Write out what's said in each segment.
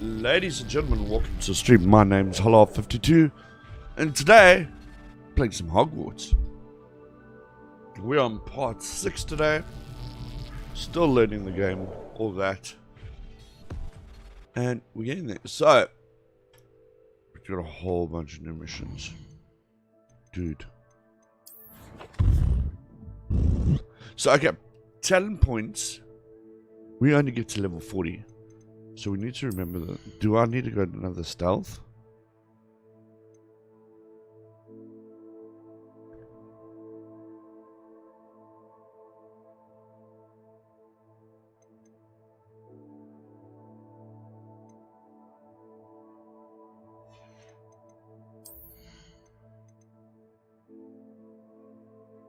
Ladies and gentlemen, welcome to the stream. My name's HELLOHAHA52 and today, playing some Hogwarts. We're on part 6 today. Still learning the game, all that. And we're getting there. So, we've got a whole bunch of new missions. Dude. So, okay, talent points. We only get to level 40. So we need to remember that. Do I need to go to another stealth?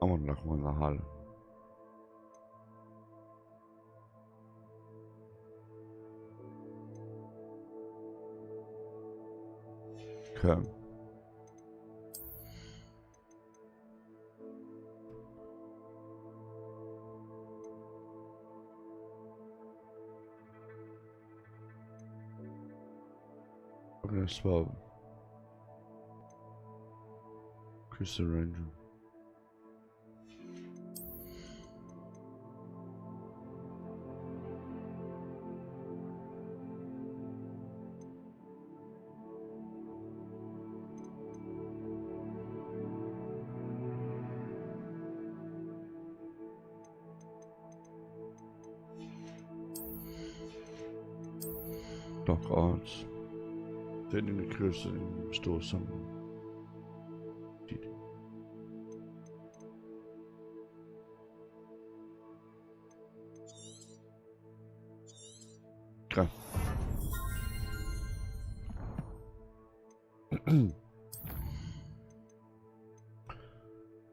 I want like one in the hull. Okay. I'm gonna spell Crystal Ranger. Dark arts. Turning the cursor and restore something. Okay.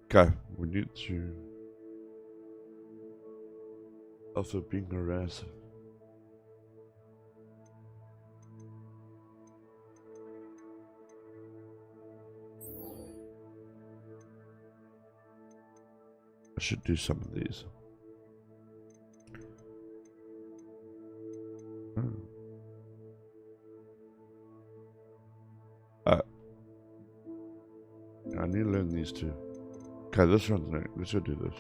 Okay, we need to also being harassed. I should do some of these. I need to learn these two. Okay, this one's next. Let's go do this.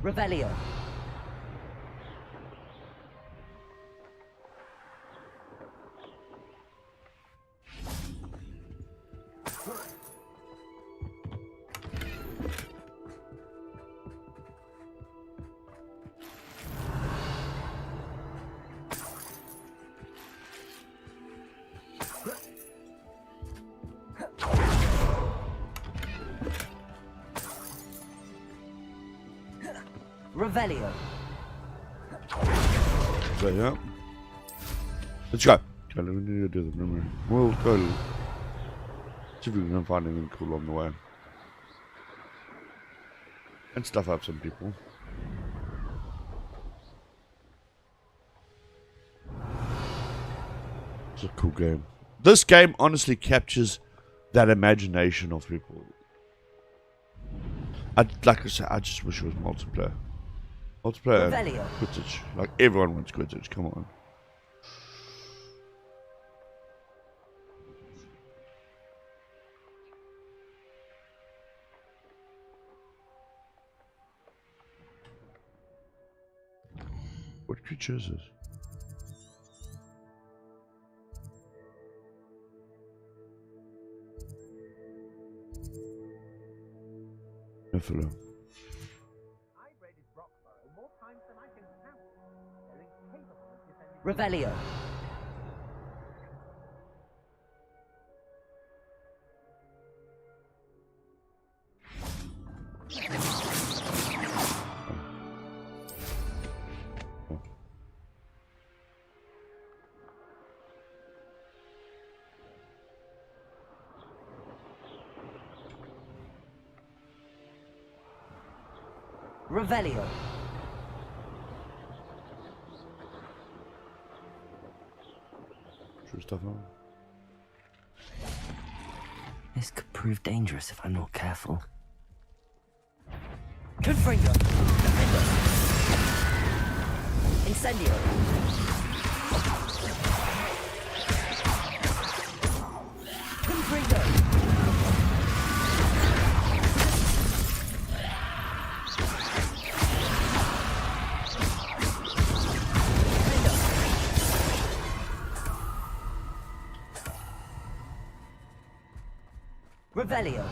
Revelio. Revelio. So yeah. Let's go. Okay, we need to do the memory. We'll go see if we can find anything cool on the way. And stuff up some people. It's a cool game. This game honestly captures that imagination of people. Like I said, I just wish it was multiplayer. Multiplayer and Quidditch. Like everyone wants Quidditch, come on. What creature is this? Nephilim. Revelio. Revelio. True stuff on. This could prove dangerous if I'm not careful. Confringo. Defender. Incendio. Confringo. Revelio.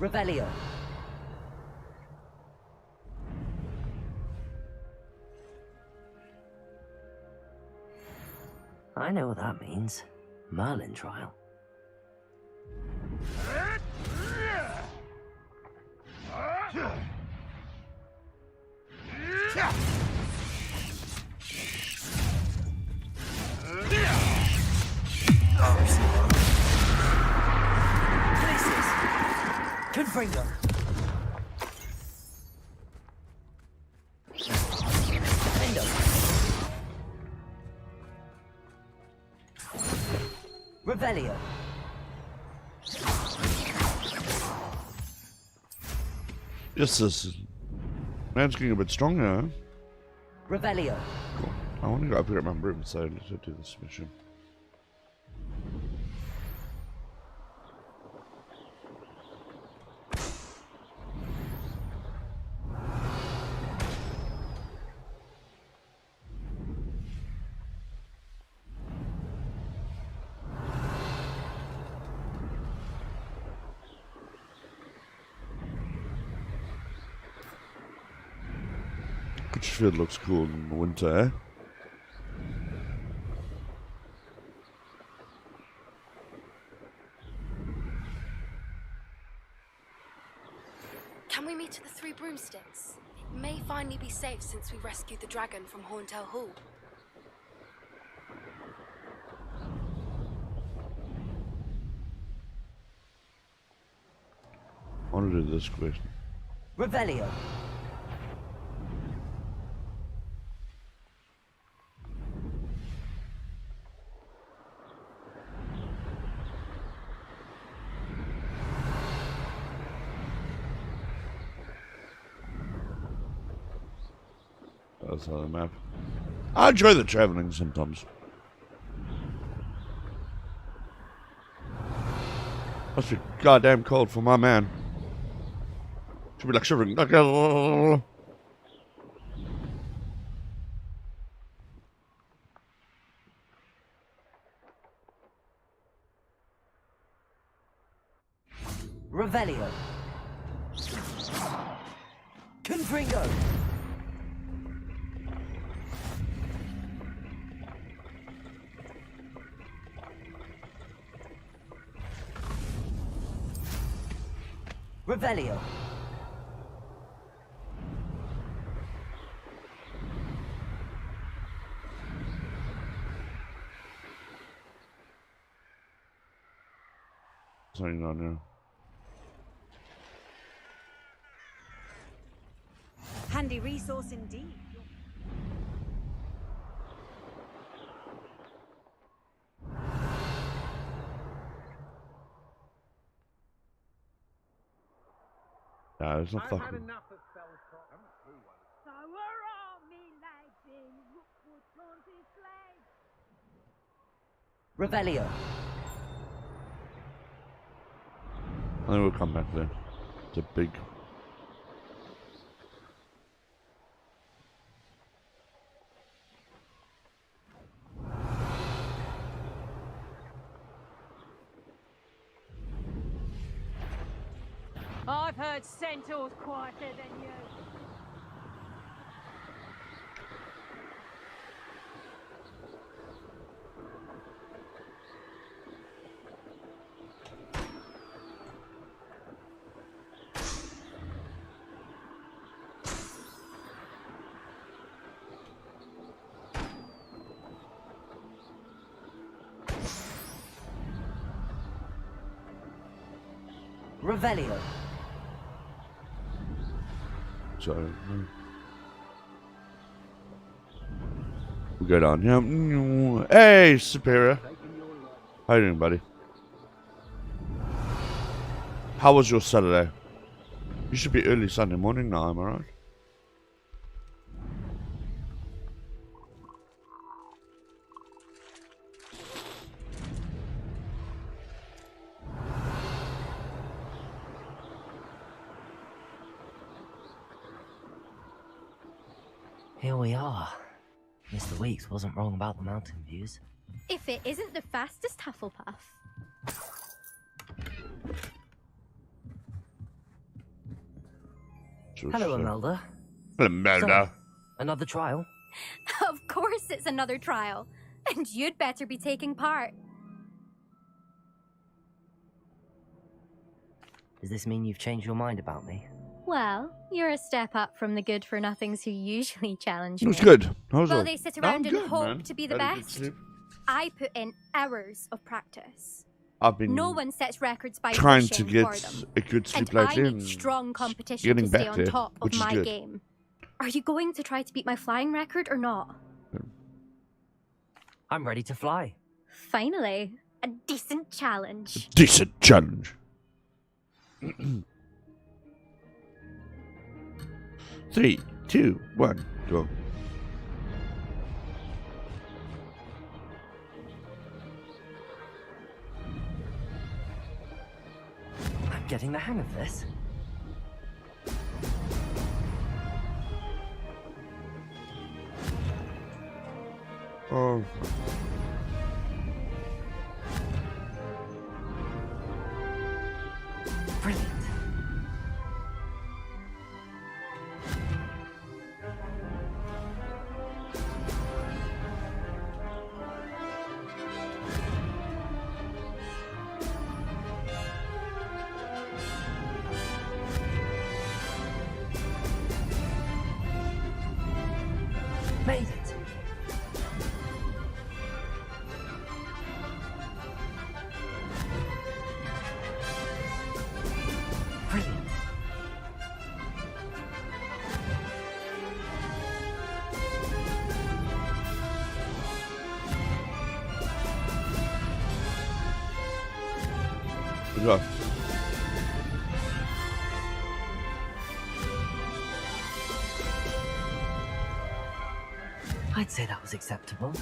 Revelio. I know what that means. Merlin trial. Places. Confringo. Endo. Revelio. Yes, this man's getting a bit stronger. Huh? Revelio. Cool. I want to go up here at my room so to do this mission. It looks cool in the winter, eh? Can we meet at the Three Broomsticks? It may finally be safe since we rescued the dragon from Horntail Hall. I want to do this question. Revelio. That's how the map. I enjoy the traveling sometimes. Must be goddamn cold for my man. Should be like shivering. Revelio. Confringo. Revelio. Something on there. Handy resource indeed. Nah, it's not I've fucking. had enough of Spellcroft. I haven't through one. So we're all me lady, Rookwood Taunted Slade. Revelio. I think we'll come back there. It's a big. I've heard centaurs quieter than you. Revelio. So we'll go down here. Hey, Superior. How you doing, buddy? How was your Saturday? You should be early Sunday morning now, am I right? Here we are. Mr. Weeks wasn't wrong about the mountain views. If it isn't the fastest Hufflepuff. Hello, Imelda. Hello, Imelda. So, another trial? Of course it's another trial. And you'd better be taking part. Does this mean you've changed your mind about me? Well, you're a step up from the good-for-nothings who usually challenge me. It was good. Well, they sit around and good, hope man. to be the Had a good best. sleep. I put in hours of practice. I've been No one sets records by trying to pushing get for them. a good sleep And I lately need and strong competition getting to stay back on there, top of which is my good. game. Are you going to try to beat my flying record or not? I'm ready to fly. Finally, a decent challenge. Decent challenge. 3, 2, 1, go. I'm getting the hang of this. Oh. Brilliant. Made it. Brilliant. Good job. I'd say that was acceptable.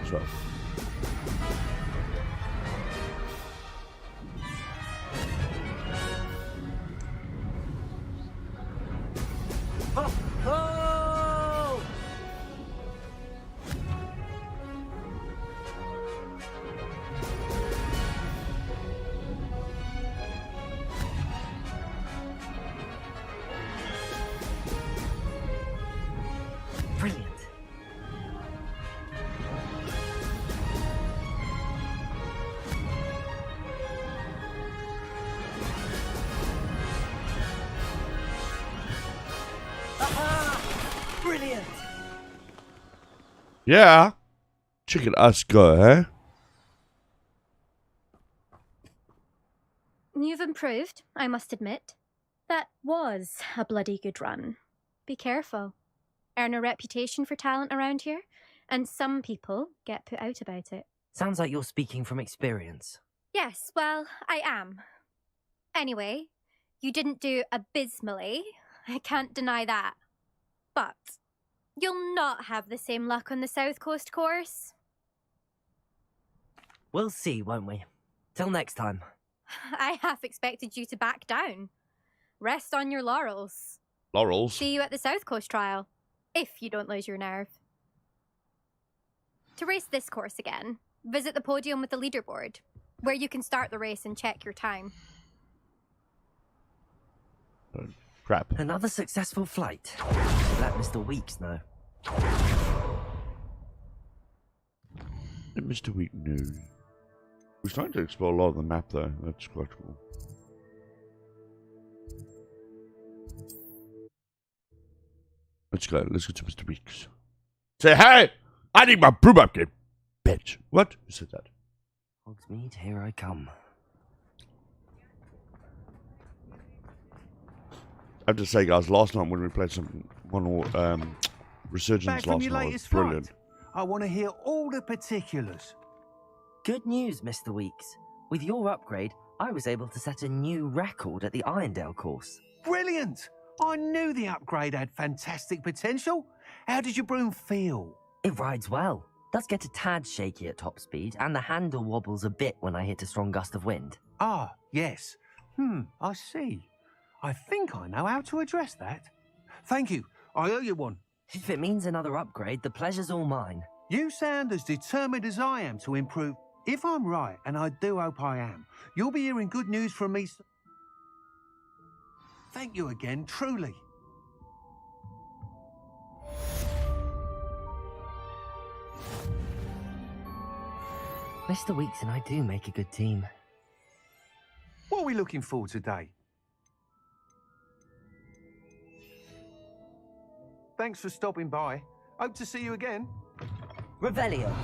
So. Oh! Oh! Brilliant. Aha! Brilliant. Yeah. Check at us go, eh? You've improved, I must admit. That was a bloody good run. Be careful. Earn a reputation for talent around here, and some people get put out about it. Sounds like you're speaking from experience. Yes, well, I am. Anyway, you didn't do abysmally. I can't deny that. But you'll not have the same luck on the South Coast course. We'll see, won't we? Till next time. I half expected you to back down. Rest on your laurels. Laurels. See you at the South Coast trial, if you don't lose your nerve. To race this course again, visit the podium with the leaderboard, where you can start the race and check your time. Crap. Another successful flight. Let Mr. Weeks know. Let Mr. Week know. We're starting to explore a lot of the map, though. That's quite cool. Let's go. Let's go to Mr. Weeks. Say, hey! I need my broom upgrade, bitch. What? Who said that? Hogsmeade, here I come. I have to say, guys, last night when we played Resurgence Back from last your night was latest brilliant. fight. I want to hear all the particulars. Good news, Mr. Weeks. With your upgrade, I was able to set a new record at the Irondale course. Brilliant! I knew the upgrade had fantastic potential. How did your broom feel? It rides well. Does get a tad shaky at top speed, and the handle wobbles a bit when I hit a strong gust of wind. Ah, yes. I see. I think I know how to address that. Thank you. I owe you one. If it means another upgrade, the pleasure's all mine. You sound as determined as I am to improve. If I'm right, and I do hope I am, you'll be hearing good news from me. Thank you again, truly. Mr. Weeks and I do make a good team. What are we looking for today? Thanks for stopping by. Hope to see you again. Revelio.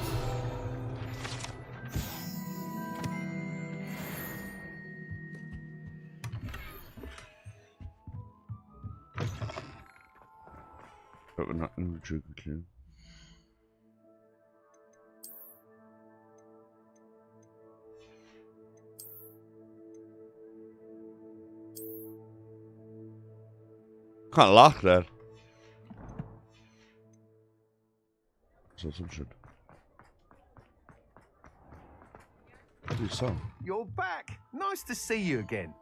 But we're not in the trigger queue. Can't lock that. So some shit. Do so. You're back. Nice to see you again.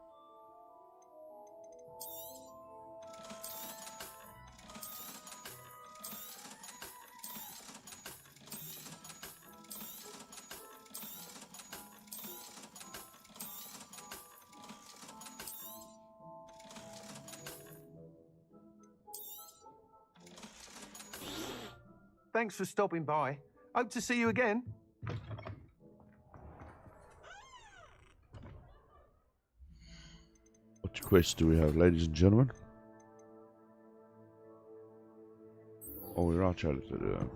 Thanks for stopping by. Hope to see you again. What quest do we have, ladies and gentlemen? Oh, we're out chatting to do.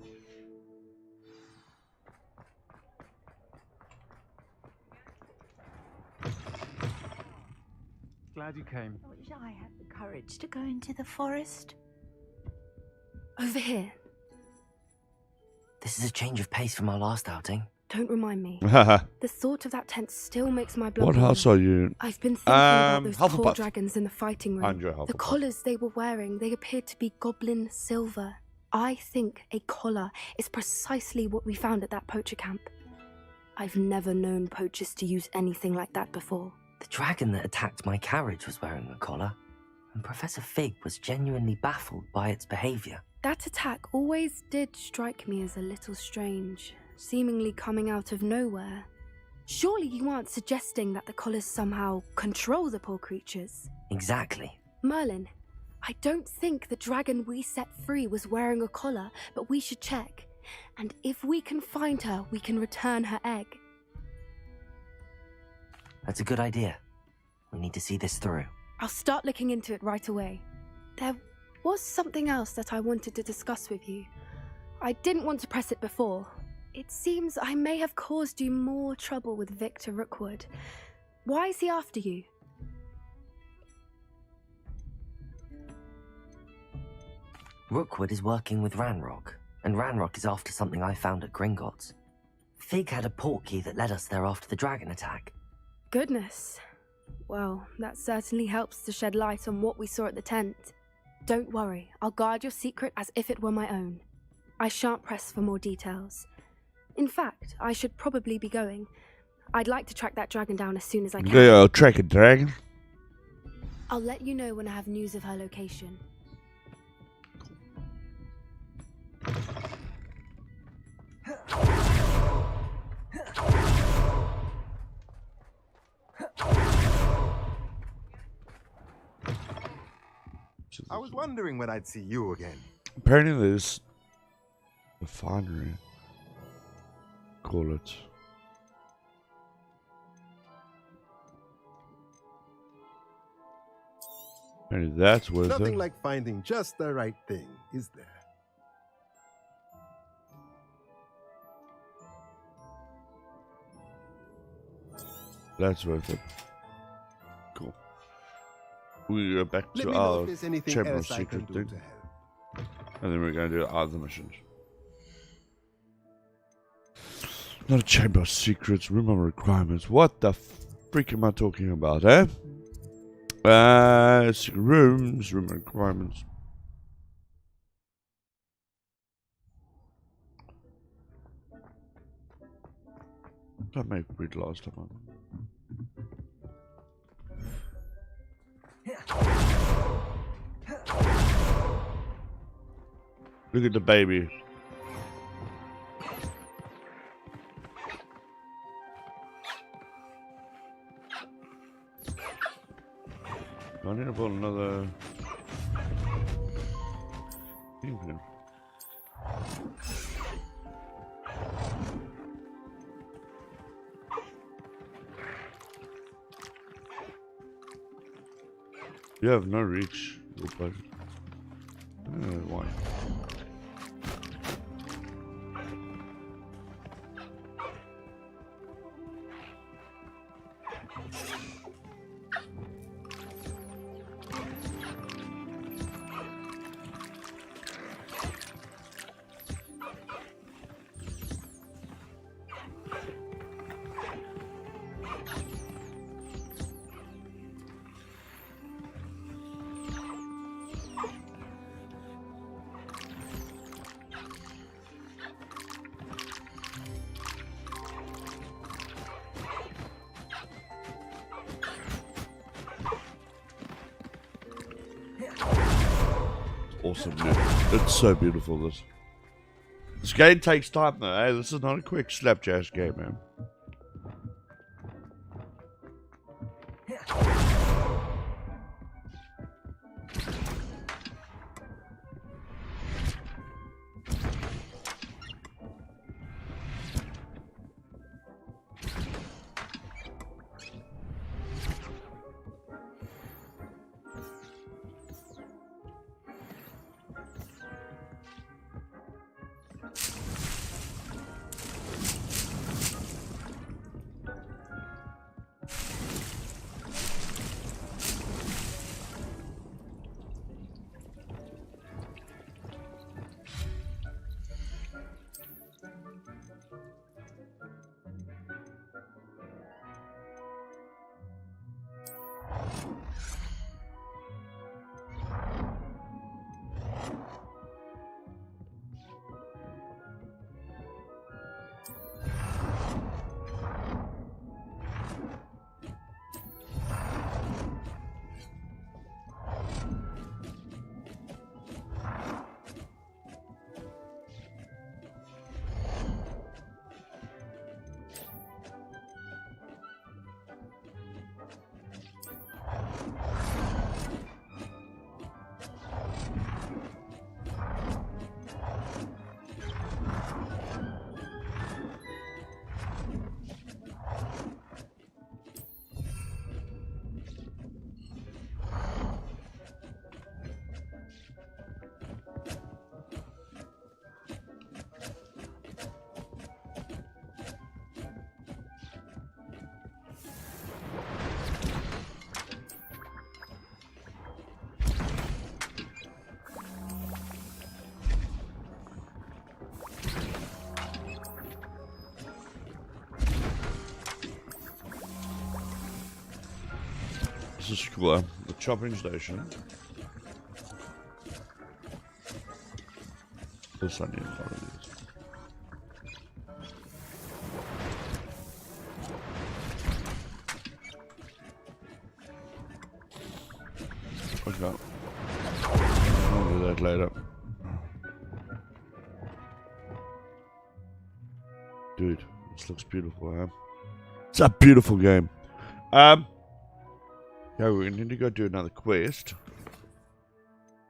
Glad you came. I wish I had the courage to go into the forest. Over here. This is a change of pace from our last outing. Don't remind me. What The thought of that tent still makes my blood boil. house are you in? I've been thinking about those Hufflepuff. tall dragons in the fighting room. And your The Hufflepuff. collars they were wearing, they appeared to be goblin silver. I think a collar is precisely what we found at that poacher camp. I've never known poachers to use anything like that before. The dragon that attacked my carriage was wearing a collar, and Professor Fig was genuinely baffled by its behavior. That attack always did strike me as a little strange, seemingly coming out of nowhere. Surely you aren't suggesting that the collars somehow control the poor creatures? Exactly. Merlin, I don't think the dragon we set free was wearing a collar, but we should check. And if we can find her, we can return her egg. That's a good idea. We need to see this through. I'll start looking into it right away. There was something else that I wanted to discuss with you. I didn't want to press it before. It seems I may have caused you more trouble with Victor Rookwood. Why is he after you? Rookwood is working with Ranrock, and Ranrock is after something I found at Gringotts. Fig had a port key that led us there after the dragon attack. Goodness. Well, that certainly helps to shed light on what we saw at the tent. Don't worry, I'll guard your secret as if it were my own. I shan't press for more details. In fact, I should probably be going. I'd like to track that dragon down as soon as I can. Yeah, track a dragon. I'll let you know when I have news of her location. I was wondering when I'd see you again. Apparently there's a refinery. Call it. Apparently that's worth Nothing it. like finding just the right thing, is there? That's worth it. Cool. We go back Let to me know our if there's anything chamber of else I can secret do thing. to help. And then we're going to do other missions. Not a chamber of secrets, room of requirements. What the freak am I talking about, eh? Secret rooms, room of requirements. That made it last time. Look at the baby. I need to put another kingpin. You have no reach. Why? Awesome, dude. It's so beautiful, this game takes time though, eh? This is not a quick slapjack game, man. This is cool, the chopping station. This I need a lot of these. Okay. I'll do that later. Dude, this looks beautiful, huh? It's a beautiful game. Yeah, we need to go do another quest.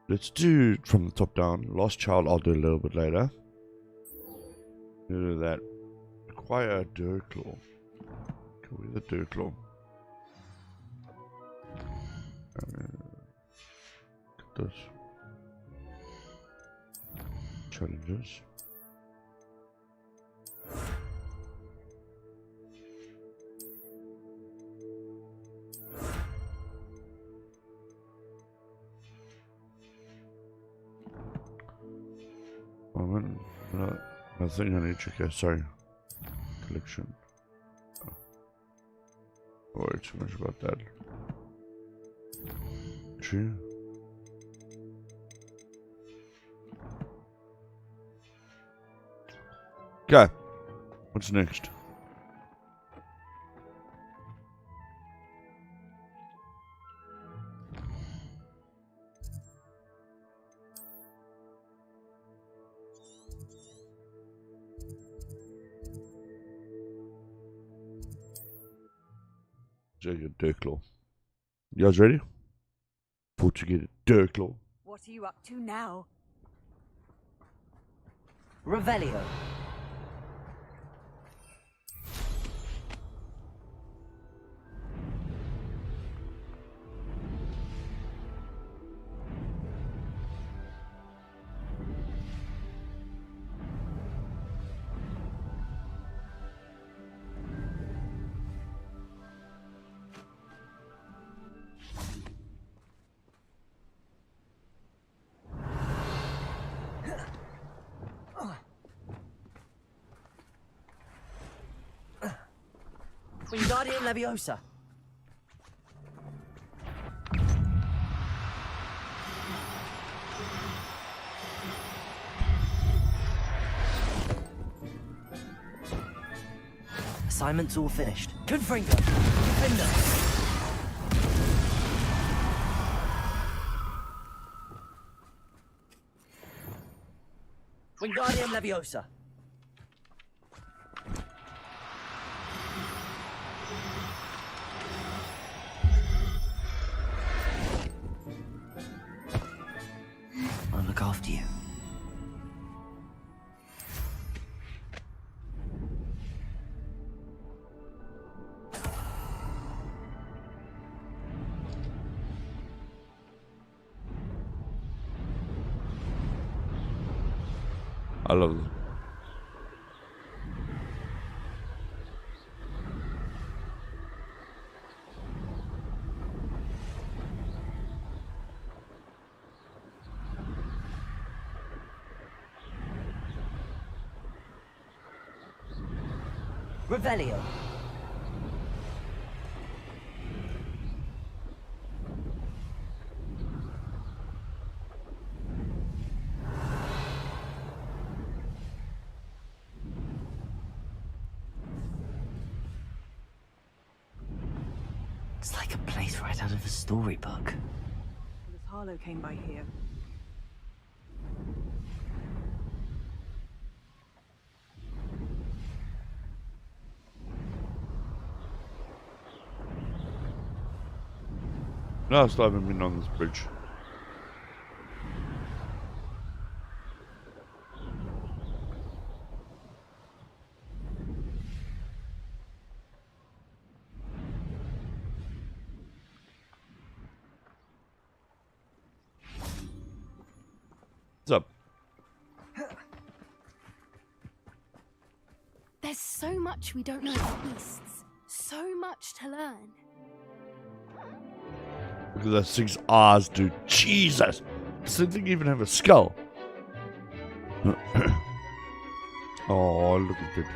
Let's do from the top down. Lost Child, I'll do a little bit later. Do that. Acquire a dirt claw. Can we the dirt claw? Get this. Challenges. Moment. No, I think I need to check. Sorry. Collection. Oh. Don't worry too much about that. True. Okay. What's next? Take a dirt claw. You guys ready? For to get a dirt claw. What are you up to now? Revelio. Wingardium Leviosa. Assignment's all finished. Confringo. Defender. Wingardium Leviosa. I'll look after you. I love this. Revelio. It's like a place right out of a storybook. This Harlow came by here. No, I still haven't been on this bridge. What's up? There's so much we don't know about beasts. So much to learn. Look at those thing's eyes, dude. Jesus! Does that thing even have a skull? Oh, look at it.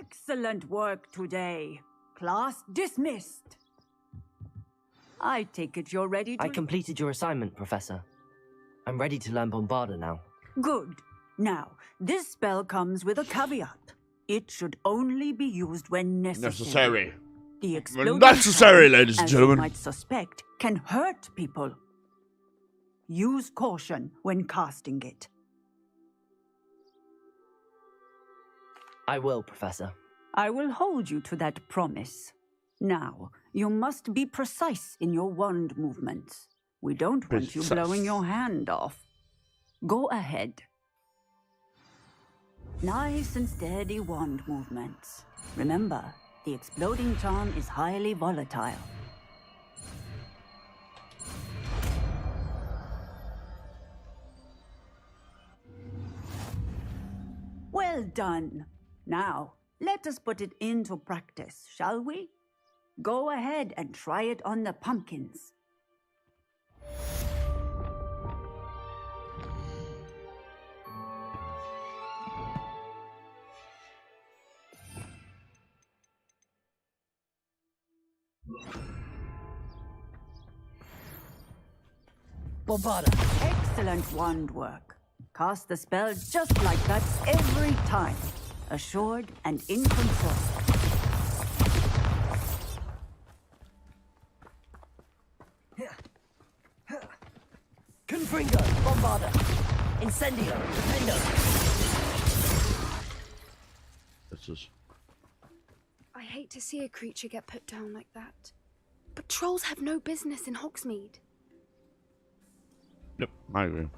Excellent work today. Class dismissed. I take it you're ready to... I completed your assignment, Professor. I'm ready to learn Bombarda now. Good. Now, this spell comes with a caveat. It should only be used when necessary. The exploding Necessary, charm, ladies and as you gentlemen. might suspect, can hurt people. Use caution when casting it. I will, Professor. I will hold you to that promise. Now, you must be precise in your wand movements. We don't want you blowing your hand off. Go ahead. Nice and steady wand movements. Remember, the exploding charm is highly volatile. Well done. Now, let us put it into practice, shall we? Go ahead and try it on the pumpkins. Bombarda! Excellent wand work. Cast the spell just like that every time. Assured and in control. Confringo! Bombarda! Incendio! Defendo! This is... I hate to see a creature get put down like that. But trolls have no business in Hogsmeade. Yep, I agree.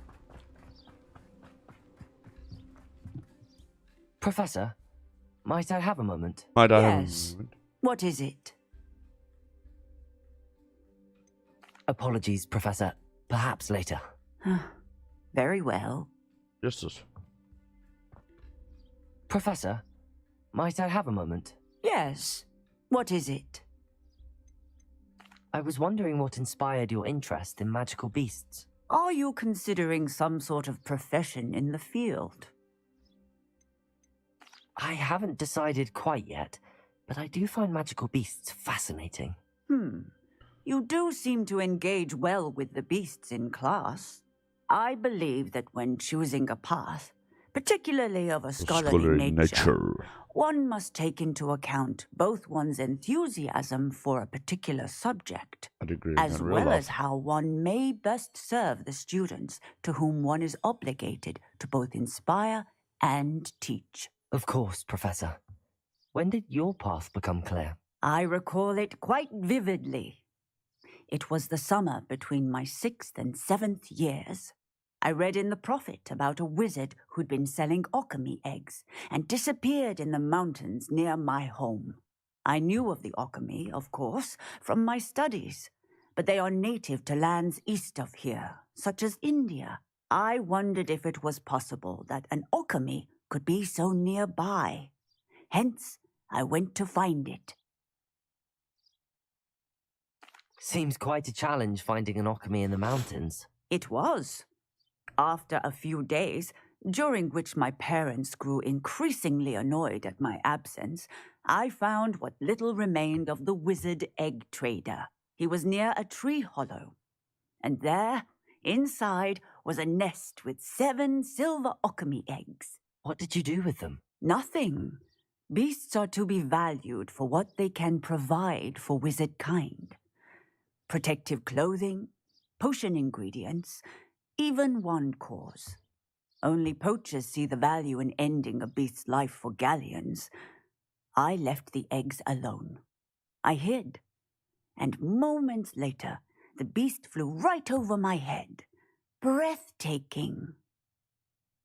Professor, might I have a moment? Might I Yes. have a moment? What is it? Apologies, Professor. Perhaps later. Very well. Justice. Professor, might I have a moment? Yes. What is it? I was wondering what inspired your interest in magical beasts. Are you considering some sort of profession in the field? I haven't decided quite yet, but I do find magical beasts fascinating. You do seem to engage well with the beasts in class. I believe that when choosing a path, particularly of a scholarly nature, one must take into account both one's enthusiasm for a particular subject, I'd agree. as well as how one may best serve the students to whom one is obligated to both inspire and teach. Of course, Professor. When did your path become clear? I recall it quite vividly. It was the summer between my 6th and 7th years. I read in the Prophet about a wizard who'd been selling alchemy eggs and disappeared in the mountains near my home. I knew of the alchemy, of course, from my studies, but they are native to lands east of here, such as India. I wondered if it was possible that an alchemy could be so nearby. Hence, I went to find it. Seems quite a challenge finding an alchemy in the mountains. It was. After a few days, during which my parents grew increasingly annoyed at my absence, I found what little remained of the wizard egg trader. He was near a tree hollow. And there, inside, was a nest with 7 silver alchemy eggs. What did you do with them? Nothing. Beasts are to be valued for what they can provide for wizard kind. Protective clothing, potion ingredients, even wand cores. Only poachers see the value in ending a beast's life for galleons. I left the eggs alone. I hid, and moments later, the beast flew right over my head. Breathtaking.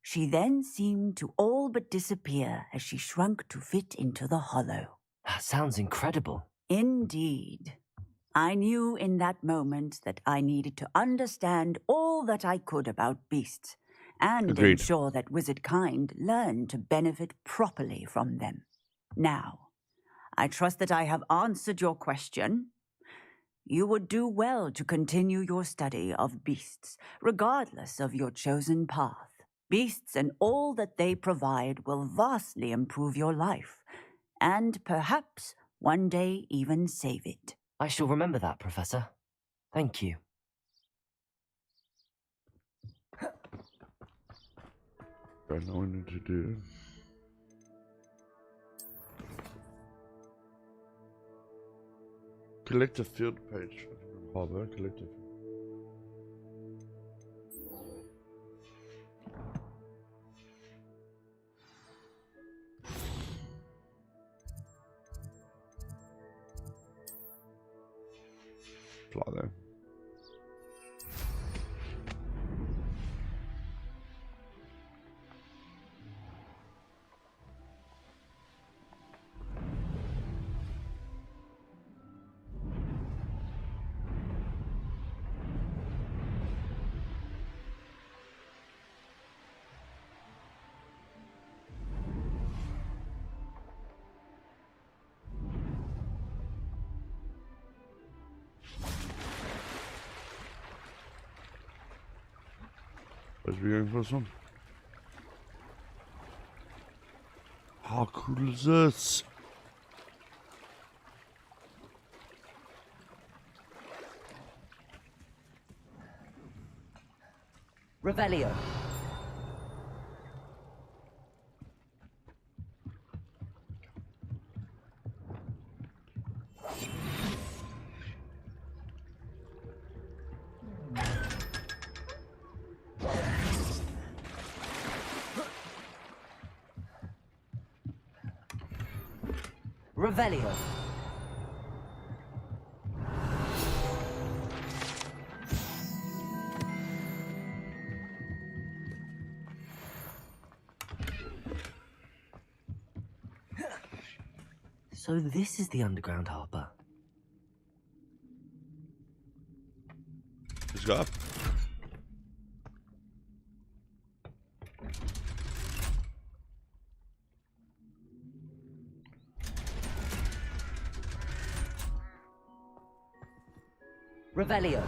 She then seemed to all but disappear as she shrunk to fit into the hollow. That sounds incredible. Indeed. I knew in that moment that I needed to understand all that I could about beasts and Agreed. ensure that wizard kind learned to benefit properly from them. Now, I trust that I have answered your question. You would do well to continue your study of beasts, regardless of your chosen path. Beasts and all that they provide will vastly improve your life, and perhaps one day even save it. I shall remember that, Professor. Thank you. I know what I need to do. Collective field page. Harbor, collective. Fly there. Let's be going for this one. How cool is this? Revelio. Revelio. So this is the underground harbour. Let's go up. Revelio.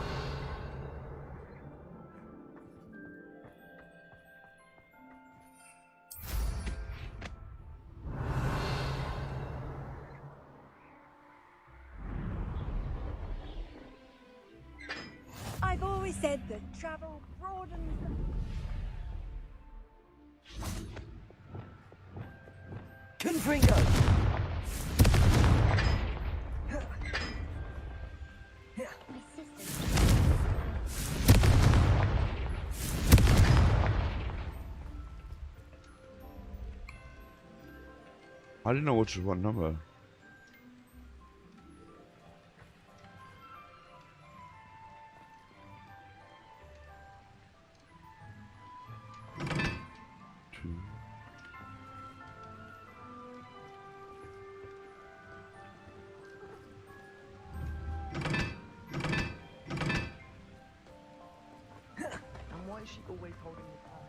I've always said that travel broadens the... Confringo. I didn't know which was what number. And why is she always holding the car?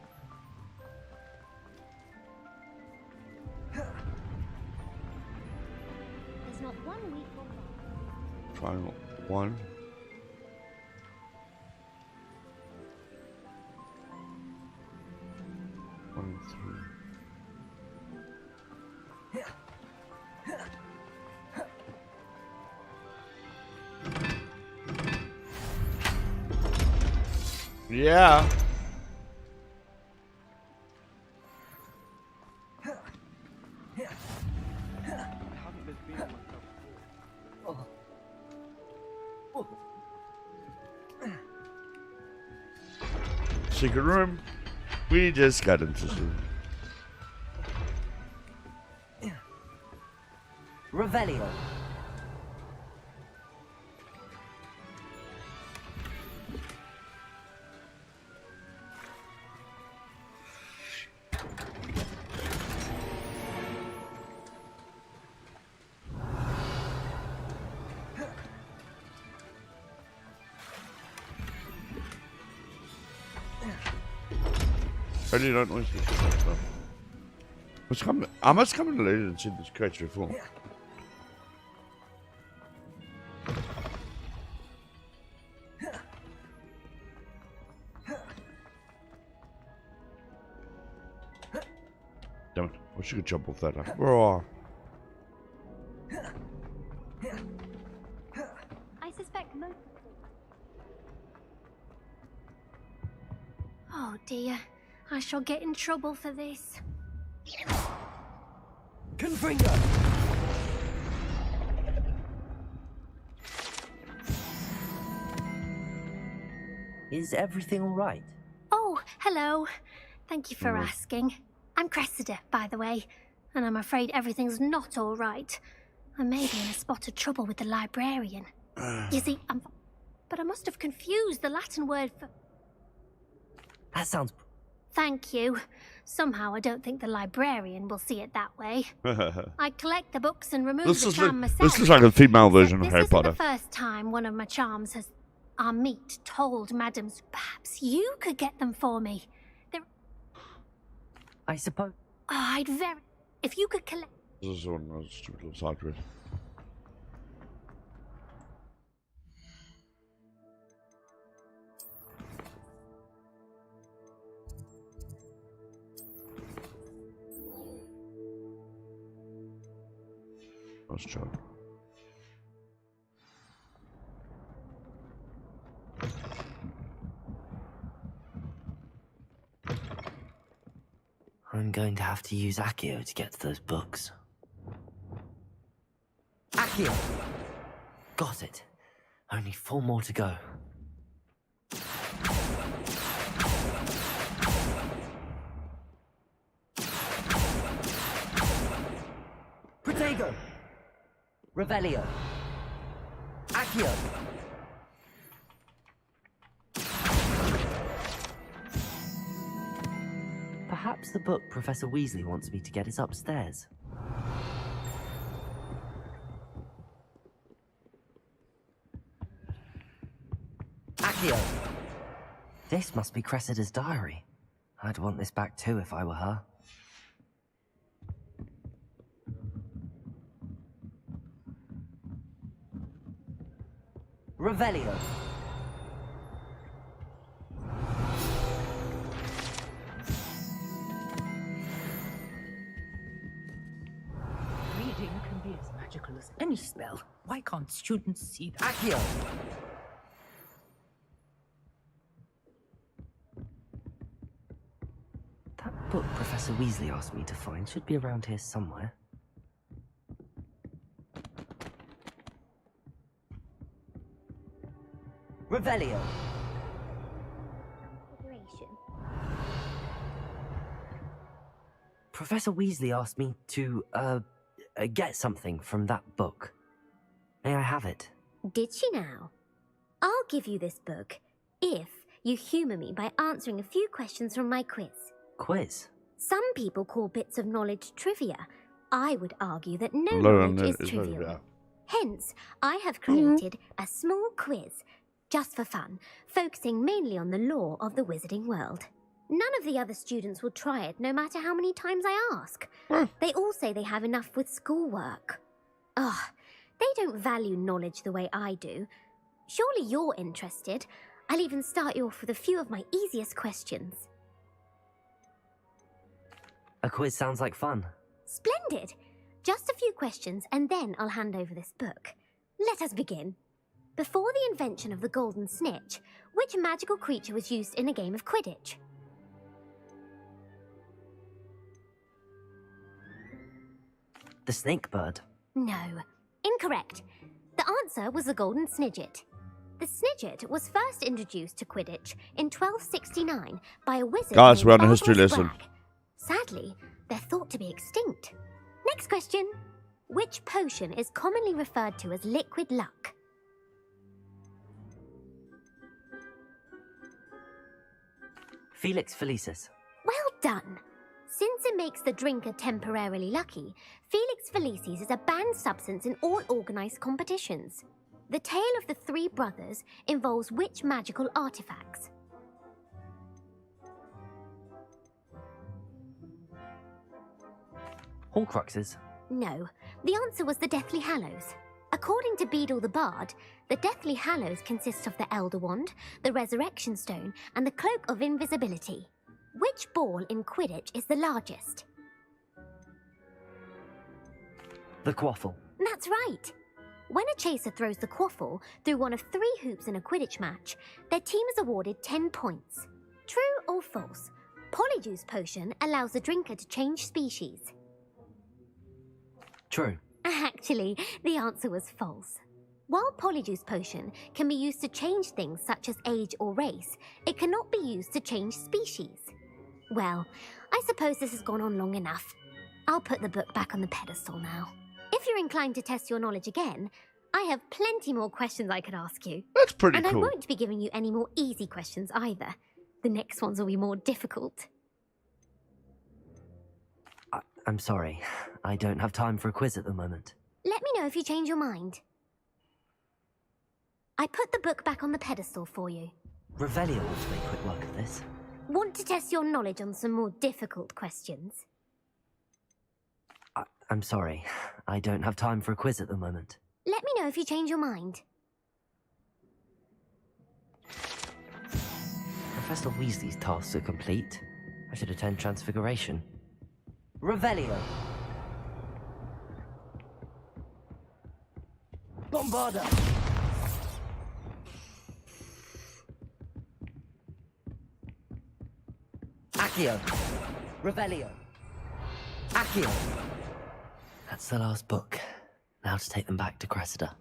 There's not one week or month. Triangle 1. One, 3. Yeah. Secret room. We just got into the Revelio. really don't waste this stuff. I must come in later and see this creature before. Damn it. I wish you could jump off that. Roar. I suspect most. Oh dear, I shall get in trouble for this. Confringo! Is everything all right? Oh, hello. Thank you for asking. I'm Cressida, by the way, and I'm afraid everything's not all right. I may be in a spot of trouble with the librarian. You see, but I must have confused the Latin word for... That sounds... Thank you. Somehow I don't think the librarian will see it that way. I collect the books and remove the charm myself. This looks like a female version of Harry Potter. This isn't the first time one of my charms has... Our meat told madams. Perhaps you could get them for me. They're... I suppose... Oh, I'd very... If you could collect... This is one of those stupid little side quests. Nice job. I'm going to have to use Accio to get to those books. Accio! Got it. Only 4 more to go. Protego! Revelio! Accio! Perhaps the book Professor Weasley wants me to get is upstairs. Accio! This must be Cressida's diary. I'd want this back too if I were her. Revelio! Reading can be as magical as any spell. Why can't students see that? Accio! That book Professor Weasley asked me to find should be around here somewhere. Revelio! Professor Weasley asked me to, get something from that book. May I have it? Did she now? I'll give you this book if you humour me by answering a few questions from my quiz. Quiz? Some people call bits of knowledge trivia. I would argue that no Learn knowledge it is is trivial. trivia. Hence, I have created a small quiz, just for fun, focusing mainly on the lore of the wizarding world. None of the other students will try it, no matter how many times I ask. They all say they have enough with schoolwork. Ugh, they don't value knowledge the way I do. Surely you're interested. I'll even start you off with a few of my easiest questions. A quiz sounds like fun. Splendid! Just a few questions, and then I'll hand over this book. Let us begin. Before the invention of the golden snitch, which magical creature was used in a game of Quidditch? The snake bird. No. Incorrect. The answer was the golden snidget. The snidget was first introduced to Quidditch in 1269 by a wizard Guys, named we're on a history Barbarous lesson. Bragg. Sadly, they're thought to be extinct. Next question. Which potion is commonly referred to as liquid luck? Felix Felicis. Well done. Since it makes the drinker temporarily lucky, Felix Felicis is a banned substance in all organised competitions. The tale of the 3 brothers involves which magical artifacts? Horcruxes. No, the answer was the Deathly Hallows. According to Beadle the Bard, the Deathly Hallows consists of the Elder Wand, the Resurrection Stone, and the Cloak of Invisibility. Which ball in Quidditch is the largest? The quaffle. That's right. When a chaser throws the quaffle through one of 3 hoops in a Quidditch match, their team is awarded 10 points. True or false? Polyjuice Potion allows the drinker to change species. True. Actually, the answer was false. While Polyjuice Potion can be used to change things such as age or race, it cannot be used to change species. Well, I suppose this has gone on long enough. I'll put the book back on the pedestal now. If you're inclined to test your knowledge again, I have plenty more questions I could ask you. That's pretty and cool. I won't be giving you any more easy questions either. The next ones will be more difficult. I'm sorry. I don't have time for a quiz at the moment. Let me know if you change your mind. I put the book back on the pedestal for you. Revelio ought to make quick work of this. Want to test your knowledge on some more difficult questions? I'm sorry. I don't have time for a quiz at the moment. Let me know if you change your mind. Professor Weasley's tasks are complete. I should attend Transfiguration. Revelio! Bombarda! Accio! Revelio! Accio! That's the last book. Now to take them back to Cressida.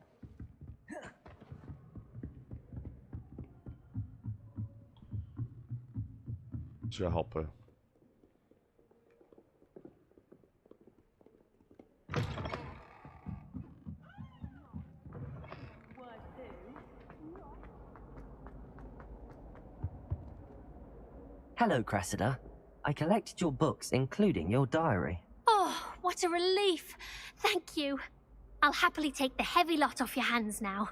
To help her. Hello, Cressida. I collected your books, including your diary. Oh, what a relief. Thank you. I'll happily take the heavy lot off your hands now.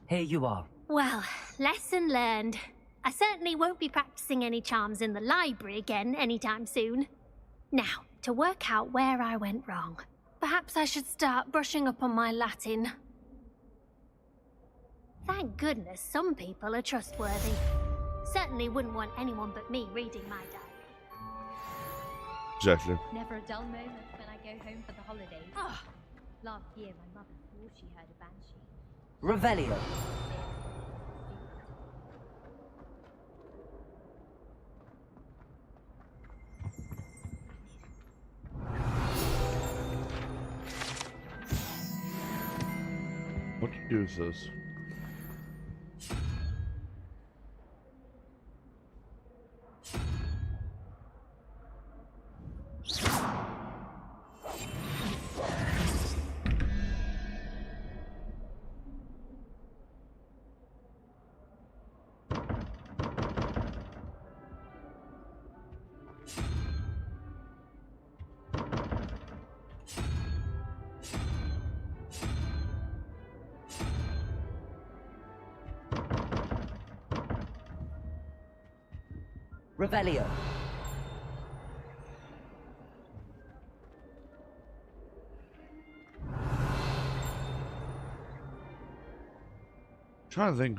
Here you are. Well, lesson learned. I certainly won't be practicing any charms in the library again anytime soon. Now, to work out where I went wrong. Perhaps I should start brushing up on my Latin. Thank goodness some people are trustworthy. Certainly wouldn't want anyone but me reading my diary. Exactly. Never a dull moment when I go home for the holidays. Oh, last year my mother swore she heard a banshee. Revelio. What to do is this? Revelio. Trying to think.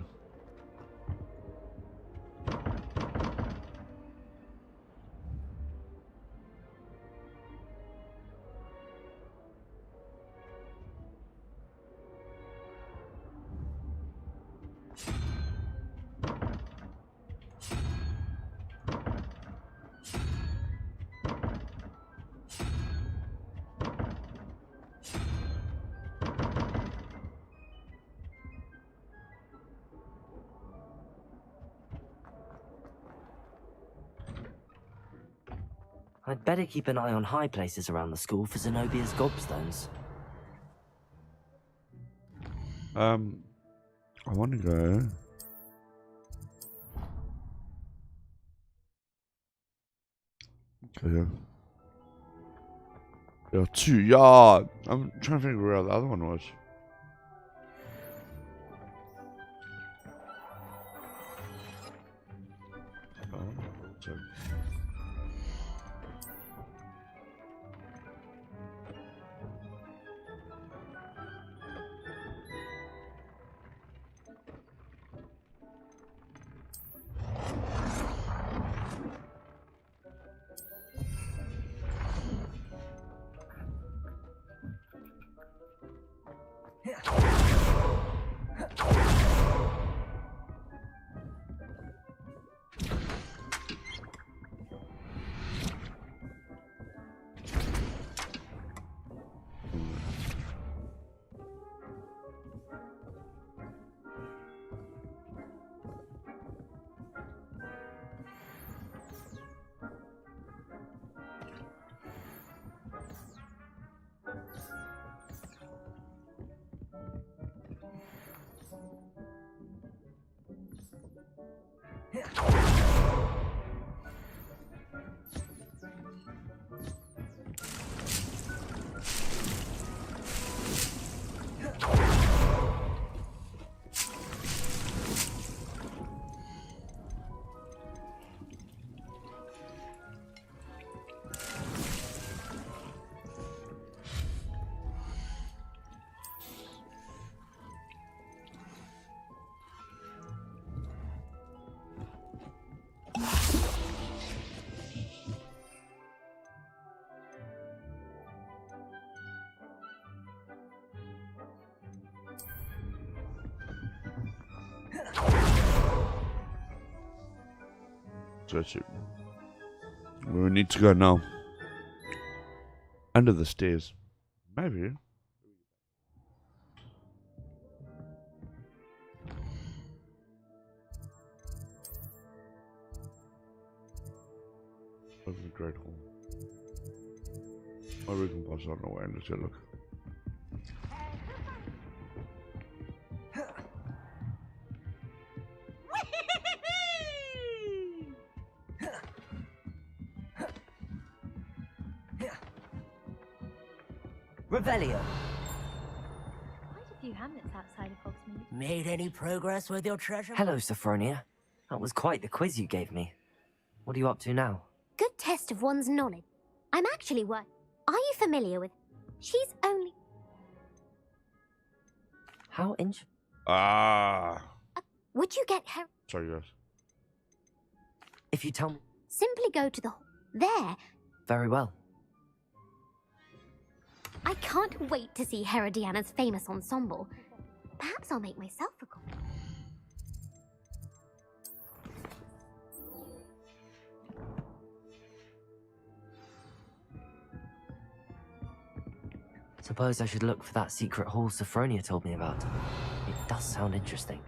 I'd better keep an eye on high places around the school for Zenobia's gobstones. I want to go. Okay. Yeah, two. Yeah, I'm trying to figure out where the other one was. Oh, so. sweatsuit. We need to go now. Under the stairs. Maybe. Over the Great Hall. Or we can pass on the way and just have a look. Revelio. Quite a few hamlets outside of Hogsmeade. Made any progress with your treasure? Hello, Sophronia. That was quite the quiz you gave me. What are you up to now? Good test of one's knowledge. I'm actually what? Are you familiar with? She's only. How Would you get her? Sorry, guys. If you tell me. Simply go to the. There. Very well. I can't wait to see Herodiana's famous ensemble. Perhaps I'll make myself a copy. Suppose I should look for that secret hall Sophronia told me about. It does sound interesting.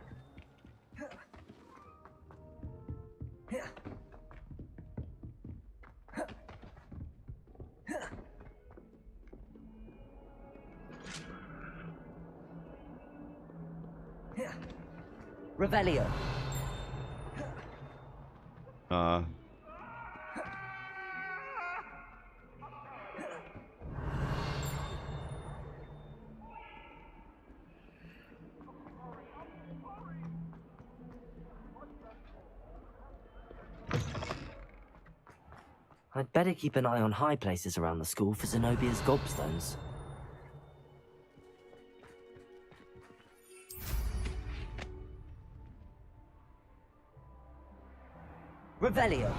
Revelio. I'd better keep an eye on high places around the school for Zenobia's gobstones. Revelio.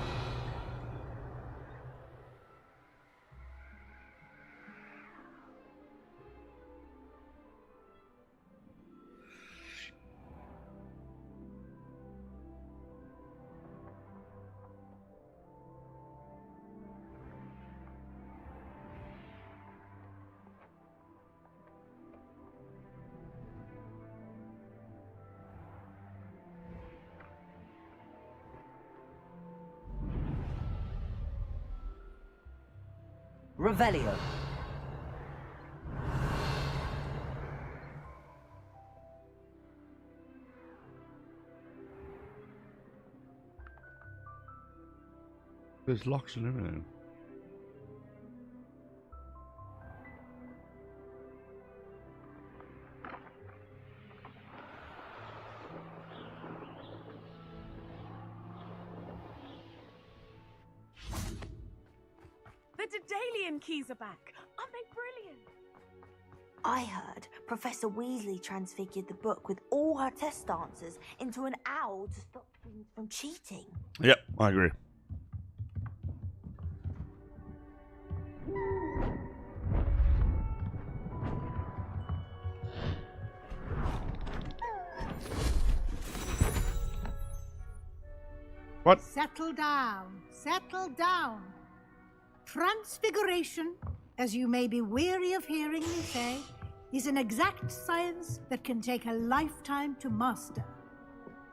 Revelio. There's locks and everything. The Daedalian keys are back. Aren't they brilliant? I heard Professor Weasley transfigured the book with all her test answers into an owl to stop them from cheating. Yep, I agree. What? Settle down. Settle down. Transfiguration, as you may be weary of hearing me say, is an exact science that can take a lifetime to master.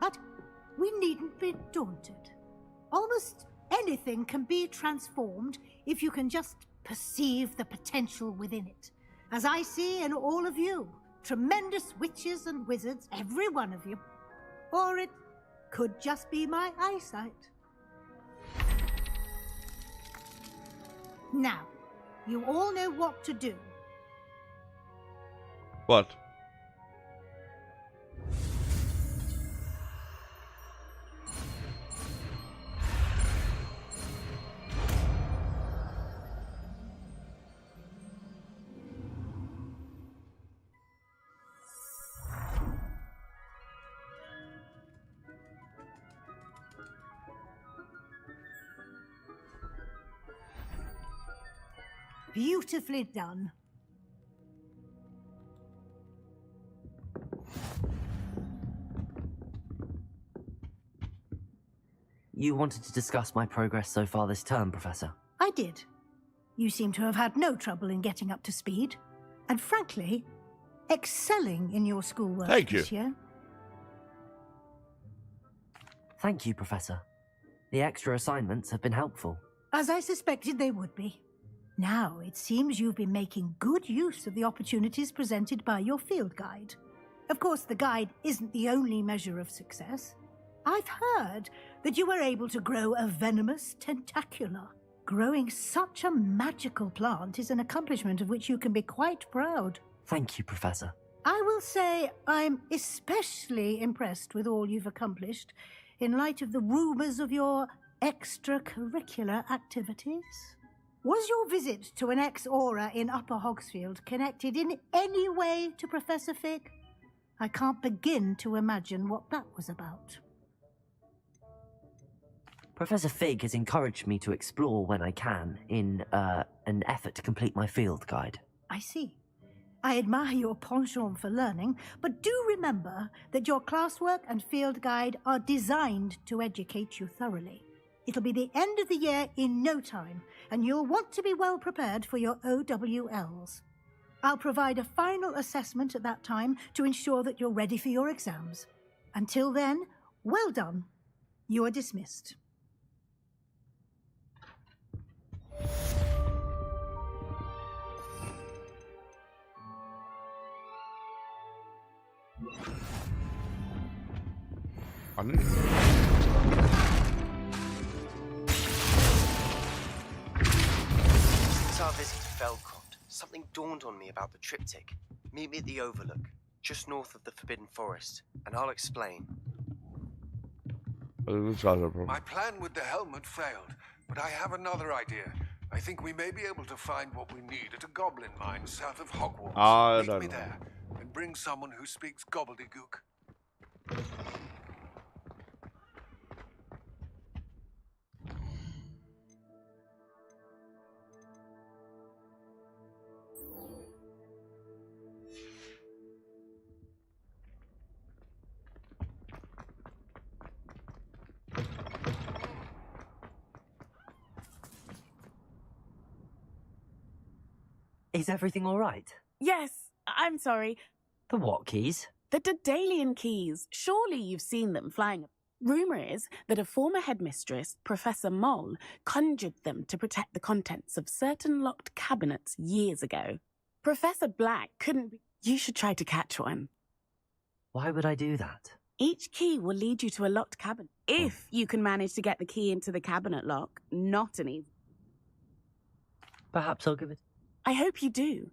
But we needn't be daunted. Almost anything can be transformed if you can just perceive the potential within it. As I see in all of you, tremendous witches and wizards, every one of you. Or it could just be my eyesight. Now, you all know what to do. What? Beautifully done. you wanted to discuss my progress so far this term, Professor. I did. You seem to have had no trouble in getting up to speed, and frankly, excelling in your schoolwork this year. Thank you, Professor. The extra assignments have been helpful. As I suspected they would be. Now, it seems you've been making good use of the opportunities presented by your field guide. Of course, the guide isn't the only measure of success. I've heard that you were able to grow a venomous tentacula. Growing such a magical plant is an accomplishment of which you can be quite proud. Thank you, Professor. I will say I'm especially impressed with all you've accomplished in light of the rumors of your extracurricular activities. Was your visit to an ex-aura in Upper Hogsfield connected in any way to Professor Fig? I can't begin to imagine what that was about. Professor Fig has encouraged me to explore when I can in an effort to complete my field guide. I see. I admire your penchant for learning, but do remember that your classwork and field guide are designed to educate you thoroughly. It'll be the end of the year in no time, and you'll want to be well prepared for your OWLs. I'll provide a final assessment at that time to ensure that you're ready for your exams. Until then, well done. You are dismissed. Since our visit to Feldcroft, something dawned on me about the triptych. Meet me at the Overlook, just north of the Forbidden Forest, and I'll explain. My plan with the helmet failed, but I have another idea. I think we may be able to find what we need at a goblin mine south of Hogwarts. Meet me there, and bring someone who speaks gobbledygook. Is everything all right? Yes, I'm sorry. The what keys? The Daedalian keys. Surely you've seen them flying. Rumour is that a former headmistress, Professor Moll, conjured them to protect the contents of certain locked cabinets years ago. Professor Black couldn't be... You should try to catch one. Why would I do that? Each key will lead you to a locked cabinet. If you can manage to get the key into the cabinet lock, not an easy... Perhaps I'll give it... I hope you do.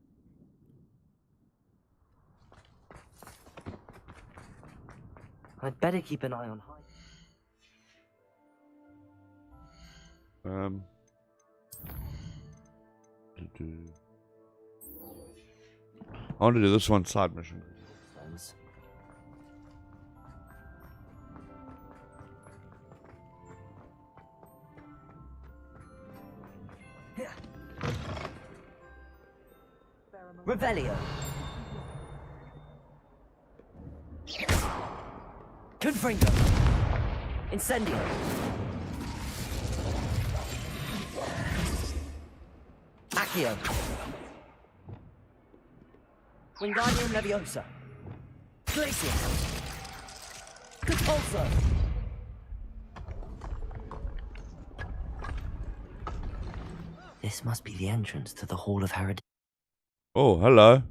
I'd better keep an eye on high. I want to do this one side mission. Revelio. Confringo. Incendio. Accio. Wingardium Leviosa. Glacier. Compulso. This must be the entrance to the Hall of Herod. Oh, hello.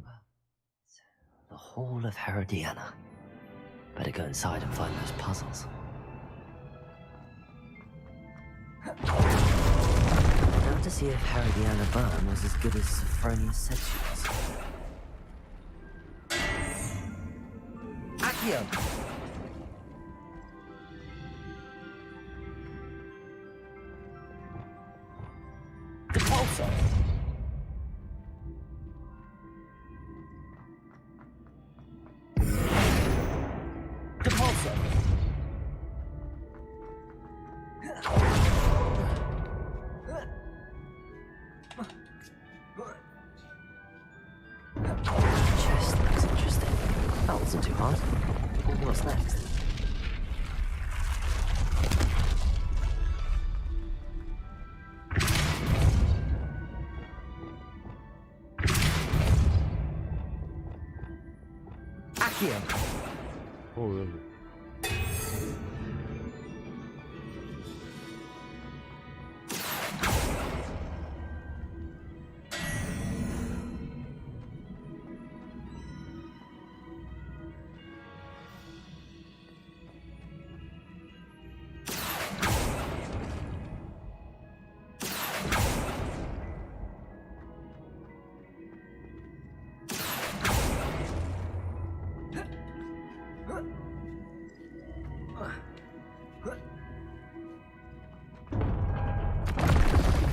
The Hall of Herodiana. Better go inside and find those puzzles. Now to see if Herodiana Byrne was as good as Sophronia said she was. Accio! Depulso! Chest looks interesting. That wasn't too hard. What's next? Accio. Oh, really?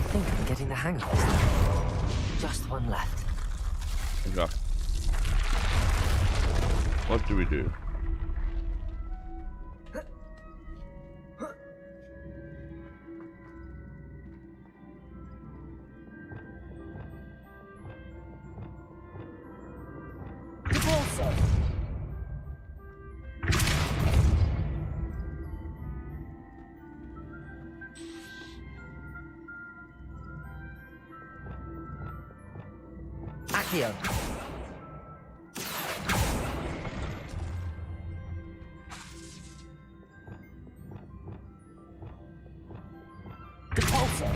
I think I'm getting the hang of this. Just one left. Okay. What do we do? Accio. Depulso.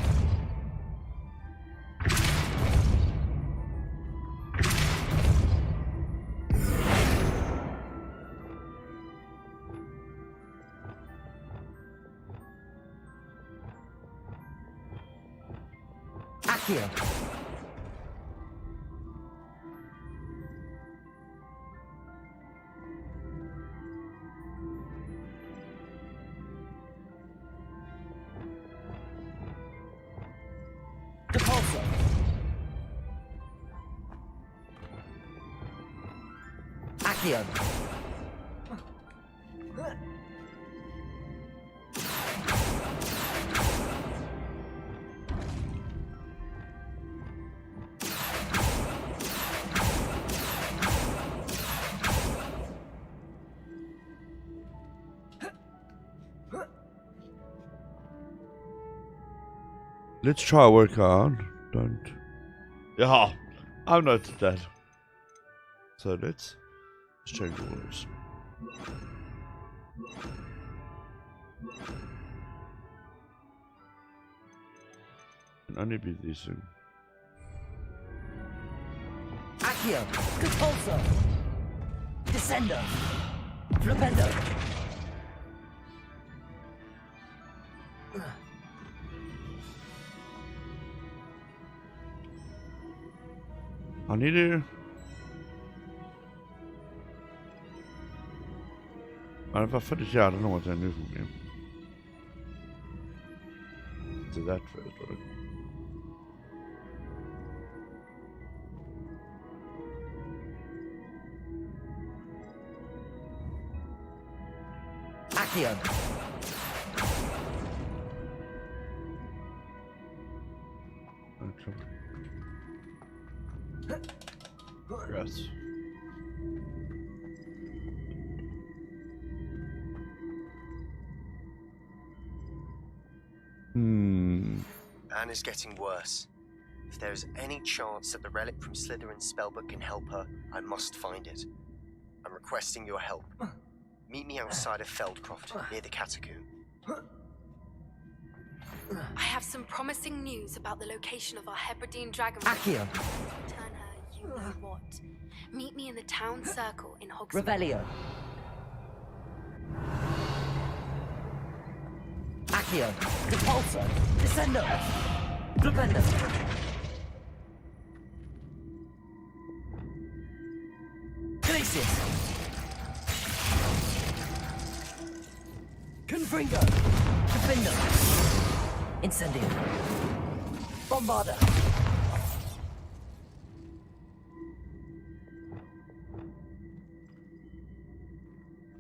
Accio. Depulso. Accio. Let's try work out. Don't. Yeah, I've noted that. So let's change orders. Can only be these things. Accio. Depulso. Descendo. Flipendo. I need to. And if I finish out, I don't know what I do from here. Do that first, right? Accio. Okay. Yes. Anne is getting worse. If there is any chance that the relic from Slytherin's spellbook can help her, I must find it. I'm requesting your help. Meet me outside of Feldcroft, near the catacomb. I have some promising news about the location of our Hebridean dragon. Accio. Turn her, you know what. Meet me in the town circle in Hogsmeade. Revelio. Accio. Depulso. Descendo. Flipendo. Glacius. Confringo. Defendo. Incendio. Bombarda.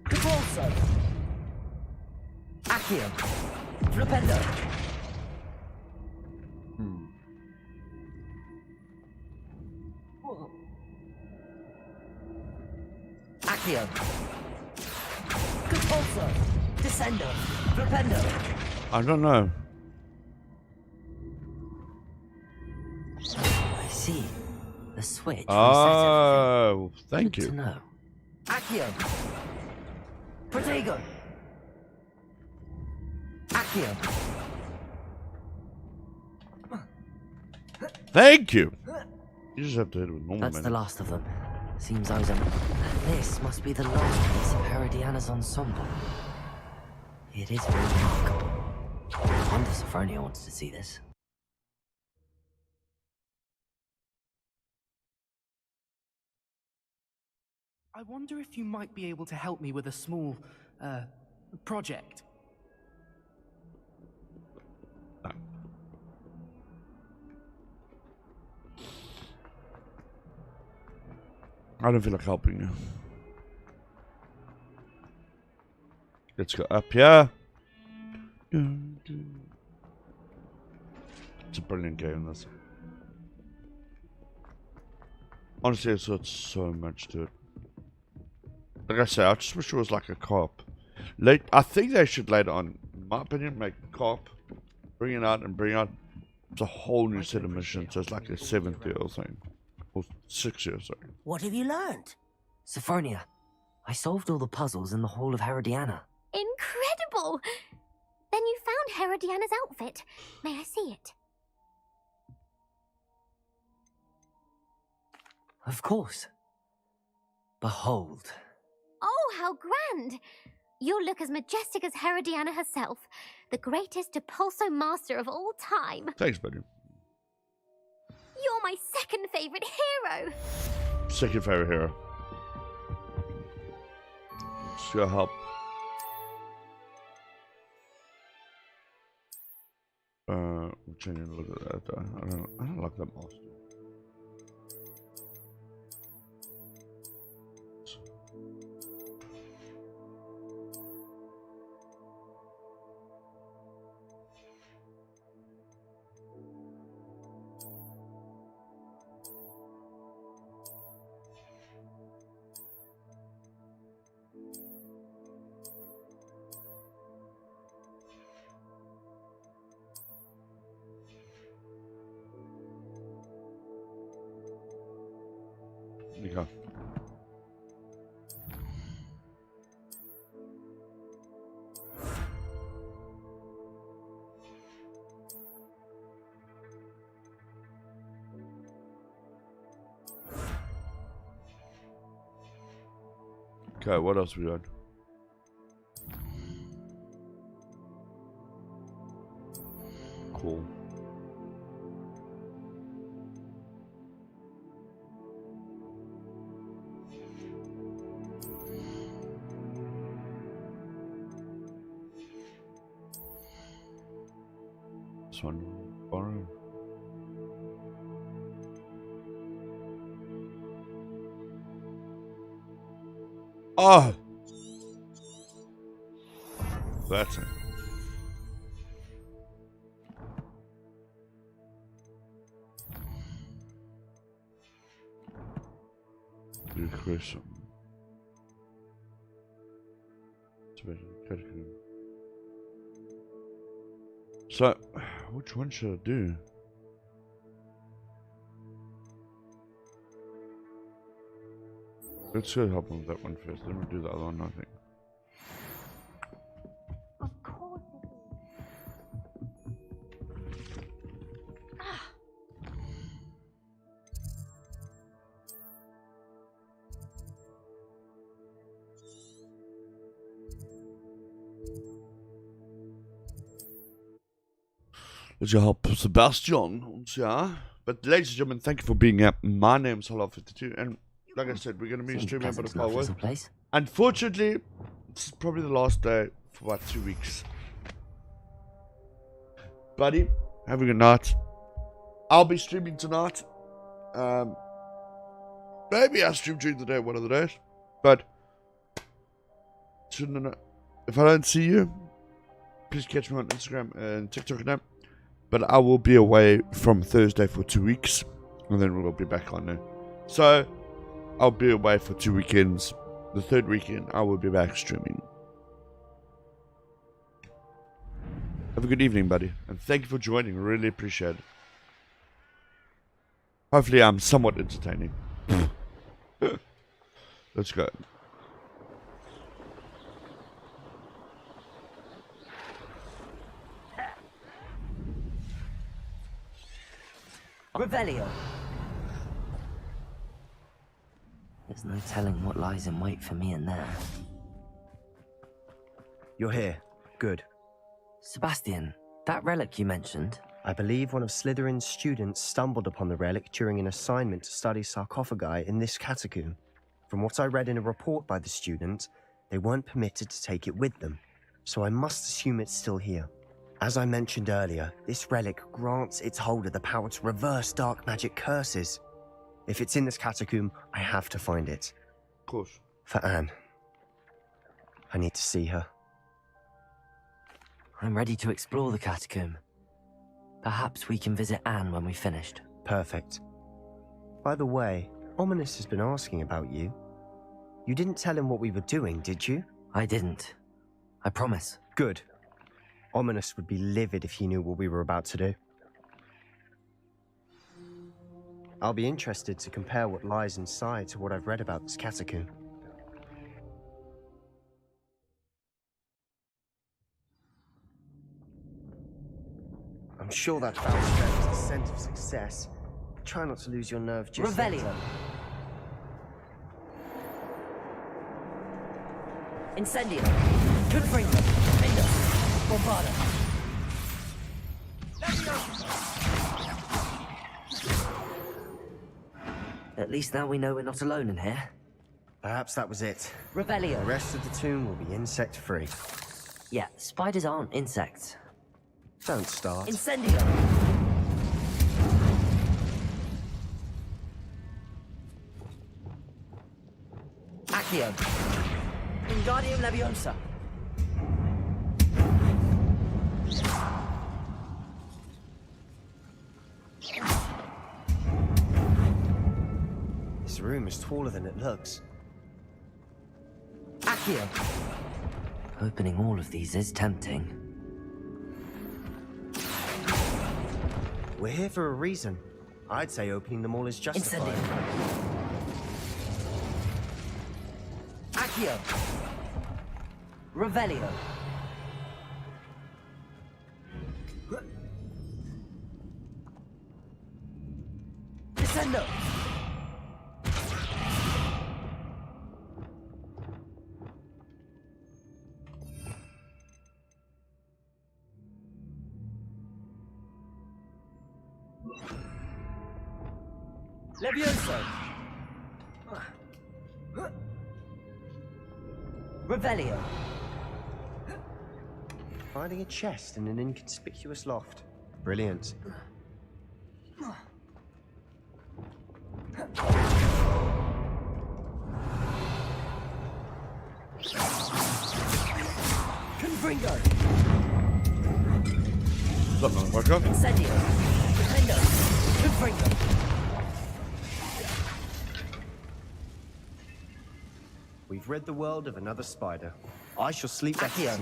Depulso. Accio. Flipendo. Accio. Depulso. Descendo. Flipendo. I don't know. I see. The switch. Oh, thank Good you. to know. Accio! Protego! Accio! Thank you! You just have to hit it with normal That's mana. the last of them. Seems I was This must be the last piece of Herodiana's ensemble. It is very remarkable. I wonder if Sophronia wants to see this. I wonder if you might be able to help me with a small, project. I don't feel like helping you. Let's go up here. It's a brilliant game, this. Honestly, it's got so much to it. Like I say, I just wish it was like a co-op. I think they should later on, in my opinion, make co-op, bring it out and bring out. It's a whole new set of missions. So it's like a 7th year or something, or 6 years. Sorry. What have you learned? Sophronia, I solved all the puzzles in the Hall of Herodiana. Incredible! Then you found Herodiana's outfit. May I see it? Of course. Behold. Oh, how grand! You'll look as majestic as Herodiana herself, the greatest Depulso master of all time. Thanks, buddy. You're my second favorite hero. Second favorite hero. Sure help. I'm changing a look at that. I don't like that master. You go. Okay, what else we got? Cool. This one, borrow. Oh! That's it. New question. So, which one should I do? Let's go help him with that one first. Then we'll do the other one, I think. Of course it is. Let's go help Sebastian. Yeah. But ladies and gentlemen, thank you for being here. My name's HELLOHAHA52 and like I said, we're going to be streaming a bit of power. Unfortunately, this is probably the last day for about 2 weeks. Buddy, have a good night. I'll be streaming tonight. Maybe I'll stream during the day one of the days. But if I don't see you, please catch me on Instagram and TikTok now. But I will be away from Thursday for 2 weeks. And then we'll be back on there. So I'll be away for 2 weekends. The third weekend, I will be back streaming. Have a good evening, buddy. And thank you for joining. Really appreciate it. Hopefully, I'm somewhat entertaining. Let's go. Revelio. There's no telling what lies in wait for me in there. You're here. Good. Sebastian, that relic you mentioned... I believe one of Slytherin's students stumbled upon the relic during an assignment to study sarcophagi in this catacomb. From what I read in a report by the student, they weren't permitted to take it with them, so I must assume it's still here. As I mentioned earlier, this relic grants its holder the power to reverse dark magic curses. If it's in this catacomb, I have to find it. Of course. For Anne. I need to see her. I'm ready to explore the catacomb. Perhaps we can visit Anne when we've finished. Perfect. By the way, Ominous has been asking about you. You didn't tell him what we were doing, did you? I didn't. I promise. Good. Ominous would be livid if he knew what we were about to do. I'll be interested to compare what lies inside to what I've read about this catacomb. I'm sure that foul smell is the scent of success. Try not to lose your nerve just yet. Revelio. Incendio. Confringo. Findo. Bombarda. At least now we know we're not alone in here. Perhaps that was it. Revelio. The rest of the tomb will be insect-free. Yeah, spiders aren't insects. Don't start. Incendio. Accio. Wingardium Leviosa. This room is taller than it looks. Accio. Opening all of these is tempting. We're here for a reason. I'd say opening them all is justified. Accio. Revelio. Descendo. Levioso. Revelio. Finding a chest in an inconspicuous loft. Brilliant. Confringo. Is that not working? Incendio. Defendo. Confringo. We've rid the world of another spider. I shall sleep back here.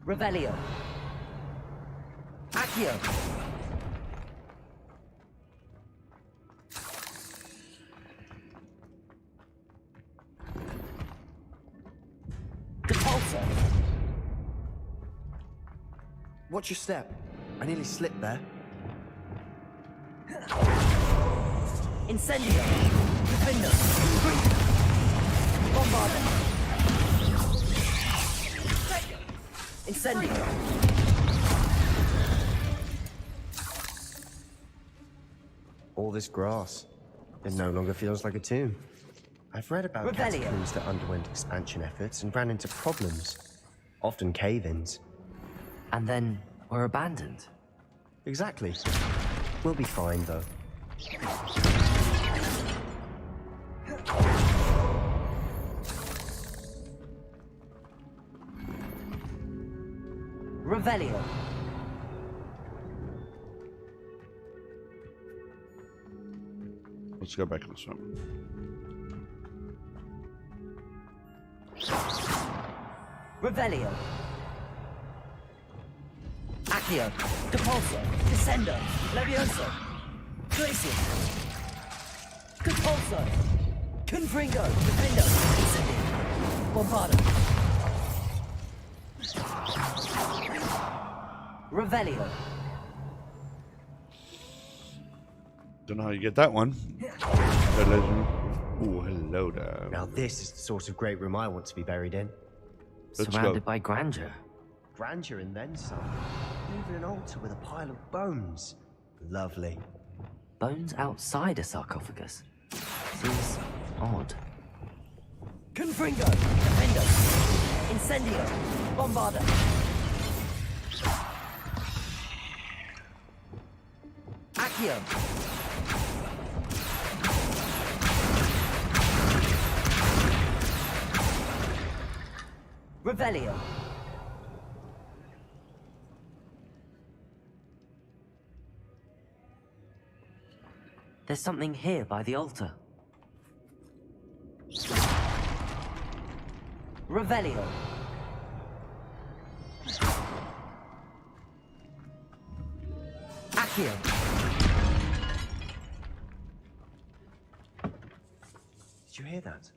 Revelio. Accio. Depulso. Watch your step. I nearly slipped there. Incendio. Defendo. Bombarda. Incendio. All this grass. It no longer feels like a tomb. I've read about Revelio. catacombs that underwent expansion efforts and ran into problems. Often cave-ins. And then were abandoned. Exactly. We'll be fine, though. Revelio. Let's go back in this one. Revelio. Accio. Depulso. Descendo. Levioso. Glacier. Depulso. Confringo. Defendo. Incendio. Bombarda. Revelio. Don't know how you get that one. Oh, hello there. Now this is the sort of great room I want to be buried in. Surrounded by grandeur. Grandeur and then some. Even an altar with a pile of bones. Lovely. Bones outside a sarcophagus? Seems odd. Confringo! Defendo! Incendio! Bombarda! Accio! Revelio! There's something here by the altar. Revelio. Accio. Did you hear that?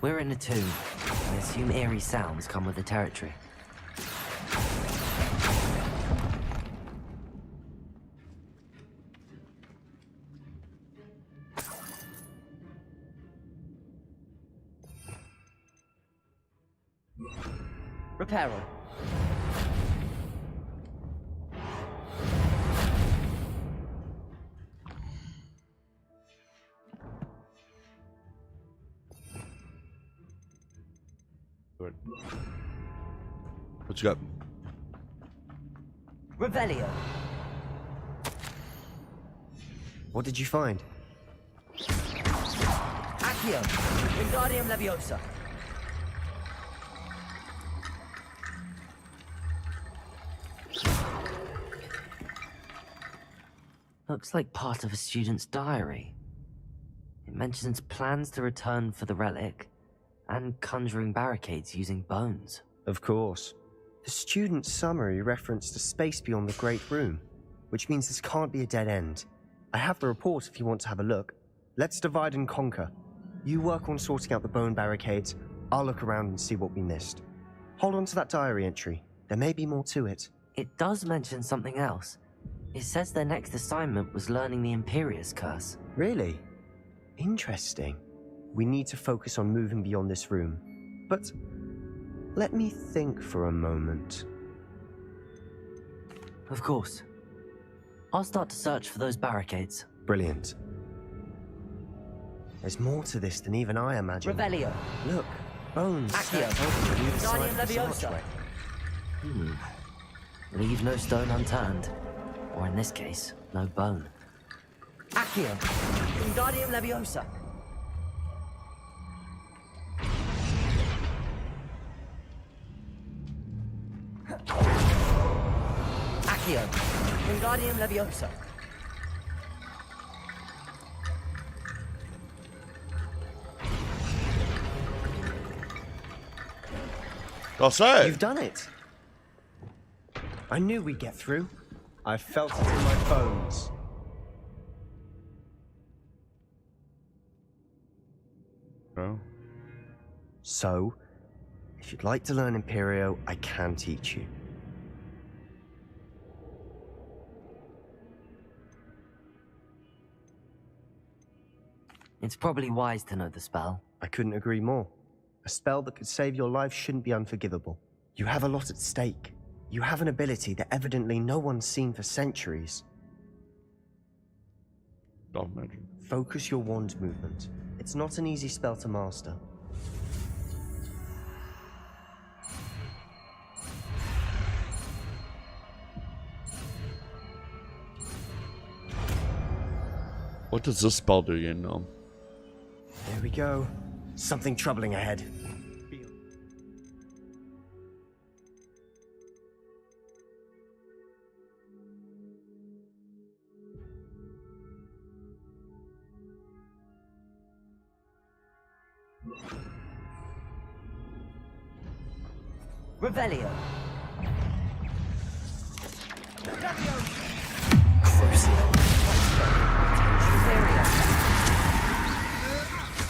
We're in a tomb. I assume eerie sounds come with the territory. Reparo. Good. What you got? Revelio. What did you find? Accio. Wingardium Leviosa. Looks like part of a student's diary. It mentions plans to return for the relic and conjuring barricades using bones. Of course. The student's summary referenced a space beyond the Great Room, which means this can't be a dead end. I have the report if you want to have a look. Let's divide and conquer. You work on sorting out the bone barricades. I'll look around and see what we missed. Hold on to that diary entry. There may be more to it. It does mention something else. It says their next assignment was learning the Imperius Curse. Really? Interesting. We need to focus on moving beyond this room. But let me think for a moment. Of course. I'll start to search for those barricades. Brilliant. There's more to this than even I imagined. Revelio. Look, bones. Accio. Wingardium Leviosa. Leave no stone unturned. Or in this case, no bone. Accio. Wingardium Leviosa. Accio. Wingardium Leviosa. I'll say. You've done it. I knew we'd get through. I felt it in my bones. Oh. So, if you'd like to learn Imperio, I can teach you. It's probably wise to know the spell. I couldn't agree more. A spell that could save your life shouldn't be unforgivable. You have a lot at stake. You have an ability that evidently no one's seen for centuries. Don't imagine. Focus your wand movement. It's not an easy spell to master. What does this spell do, you know? There we go. Something troubling ahead. Revelio.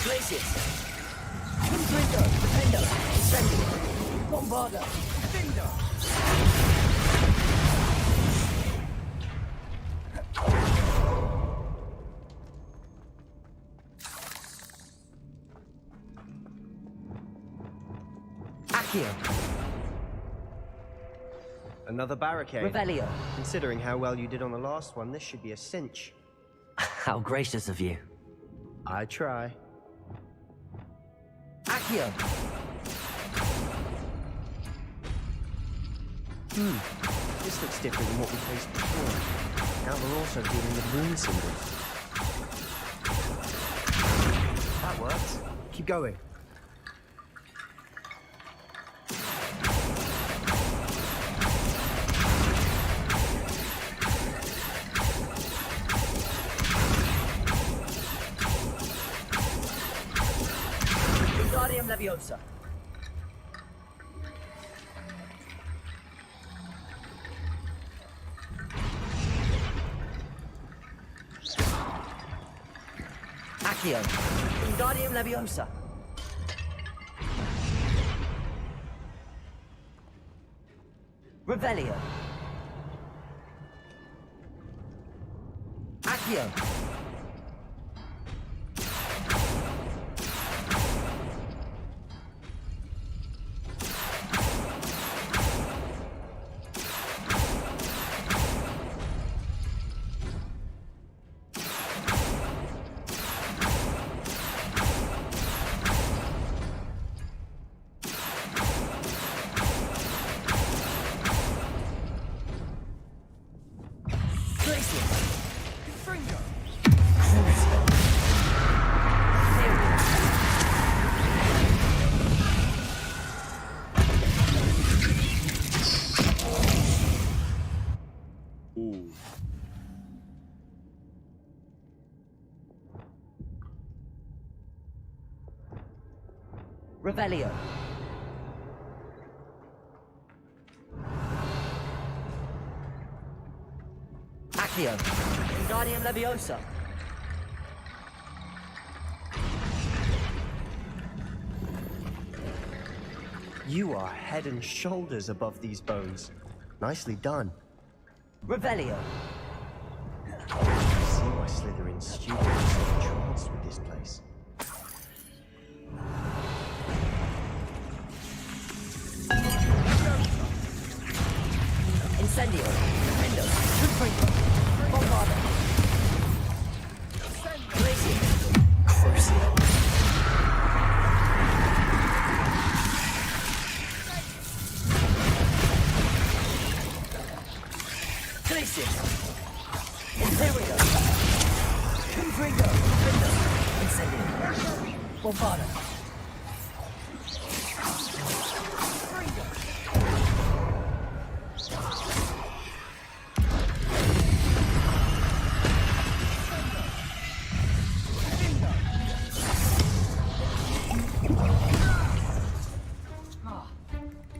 Glacius. Confringo. Defendo. Incendio. Bombarda. Defendo. Accio. Another barricade. Revelio. Considering how well you did on the last one, this should be a cinch. How gracious of you. I try. Accio. This looks different than what we faced before. Now we're also dealing with rune symbols. That works. Keep going. Wingardium Leviosa. Accio. Wingardium Leviosa. Revelio. Accio. Revelio. Accio. Wingardium Leviosa. You are head and shoulders above these bones. Nicely done. Revelio. I see why Slytherin students are so entranced with this place. Incendio. Defendo. Confringo. Bombarda. Glacier. Crucio. Glacier. Imperio. Confringo. Defendo. Incendio. Bombarda.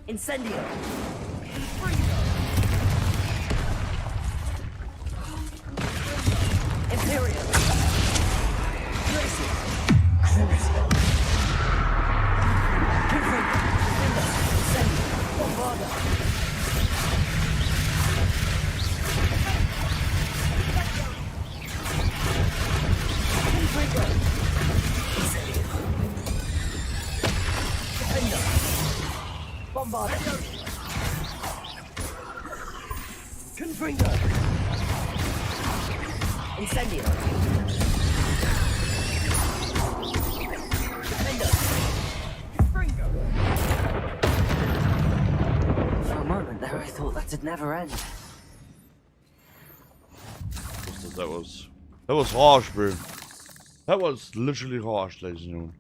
Incendio. Imperio. Glacier. Crucio. Confringo. Defendo. Incendio. Bombarda. Confringo. Incendio. Defendo. Bombarda. Confringo. Incendio. Defendo. Confringo. For a moment there, I thought that'd never end. That was harsh, bro. That was literally harsh, ladies and gentlemen.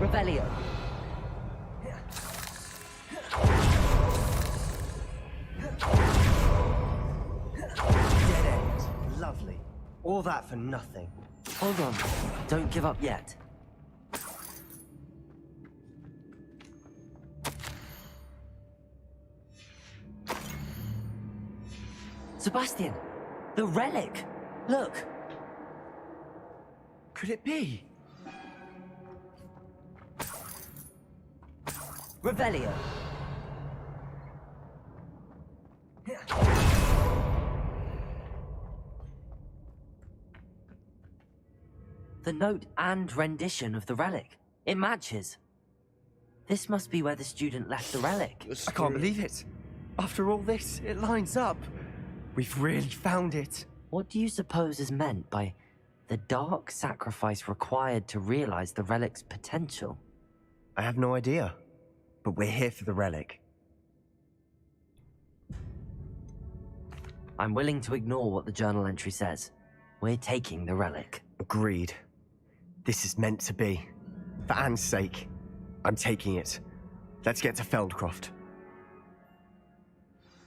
Revelio. Dead end. Lovely. All that for nothing. Hold on. Don't give up yet. Sebastian! The relic! Look! Could it be? Revelio. The note and rendition of the relic. It matches. This must be where the student left the relic. I can't believe it. After all this, it lines up. We've really found it. What do you suppose is meant by the dark sacrifice required to realize the relic's potential? I have no idea, but we're here for the relic. I'm willing to ignore what the journal entry says. We're taking the relic. Agreed. This is meant to be. For Anne's sake, I'm taking it. Let's get to Feldcroft.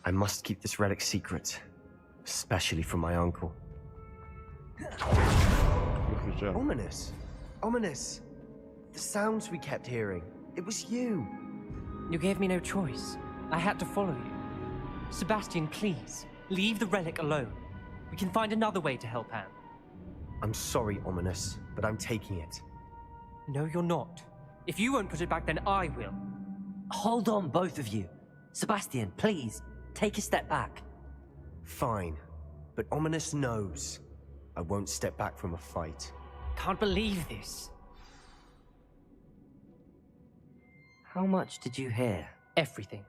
I must keep this relic secret, especially from my uncle. Ominous. Ominous. The sounds we kept hearing. It was you. You gave me no choice. I had to follow you. Sebastian, please, leave the relic alone. We can find another way to help Anne. I'm sorry, Ominous, but I'm taking it. No, you're not. If you won't put it back, then I will. Hold on, both of you. Sebastian, please, take a step back. Fine, but Ominous knows I won't step back from a fight. Can't believe this. How much did you hear? Everything.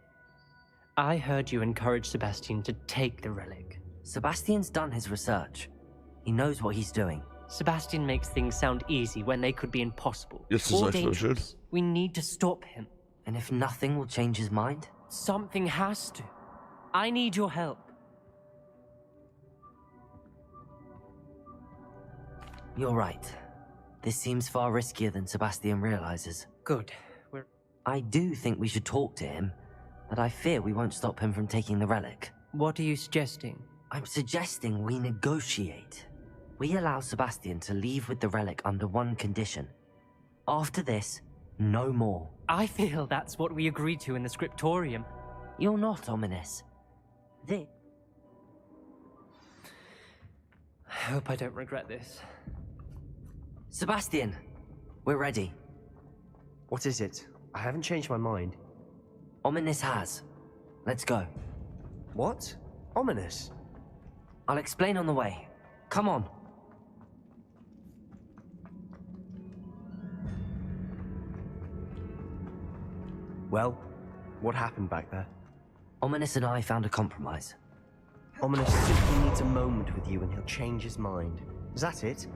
I heard you encourage Sebastian to take the relic. Sebastian's done his research. He knows what he's doing. Sebastian makes things sound easy when they could be impossible. Yes, or exactly. dangerous. We need to stop him. And if nothing will change his mind? Something has to. I need your help. You're right. This seems far riskier than Sebastian realizes. Good. I do think we should talk to him, but I fear we won't stop him from taking the relic. What are you suggesting? I'm suggesting we negotiate. We allow Sebastian to leave with the relic under one condition. After this, no more. I feel that's what we agreed to in the scriptorium. You're not ominous. I hope I don't regret this. Sebastian, we're ready. What is it? I haven't changed my mind. Ominous has. Let's go. What? Ominous? I'll explain on the way. Come on. Well, what happened back there? Ominous and I found a compromise. Ominous simply needs a moment with you and he'll change his mind. Is that it?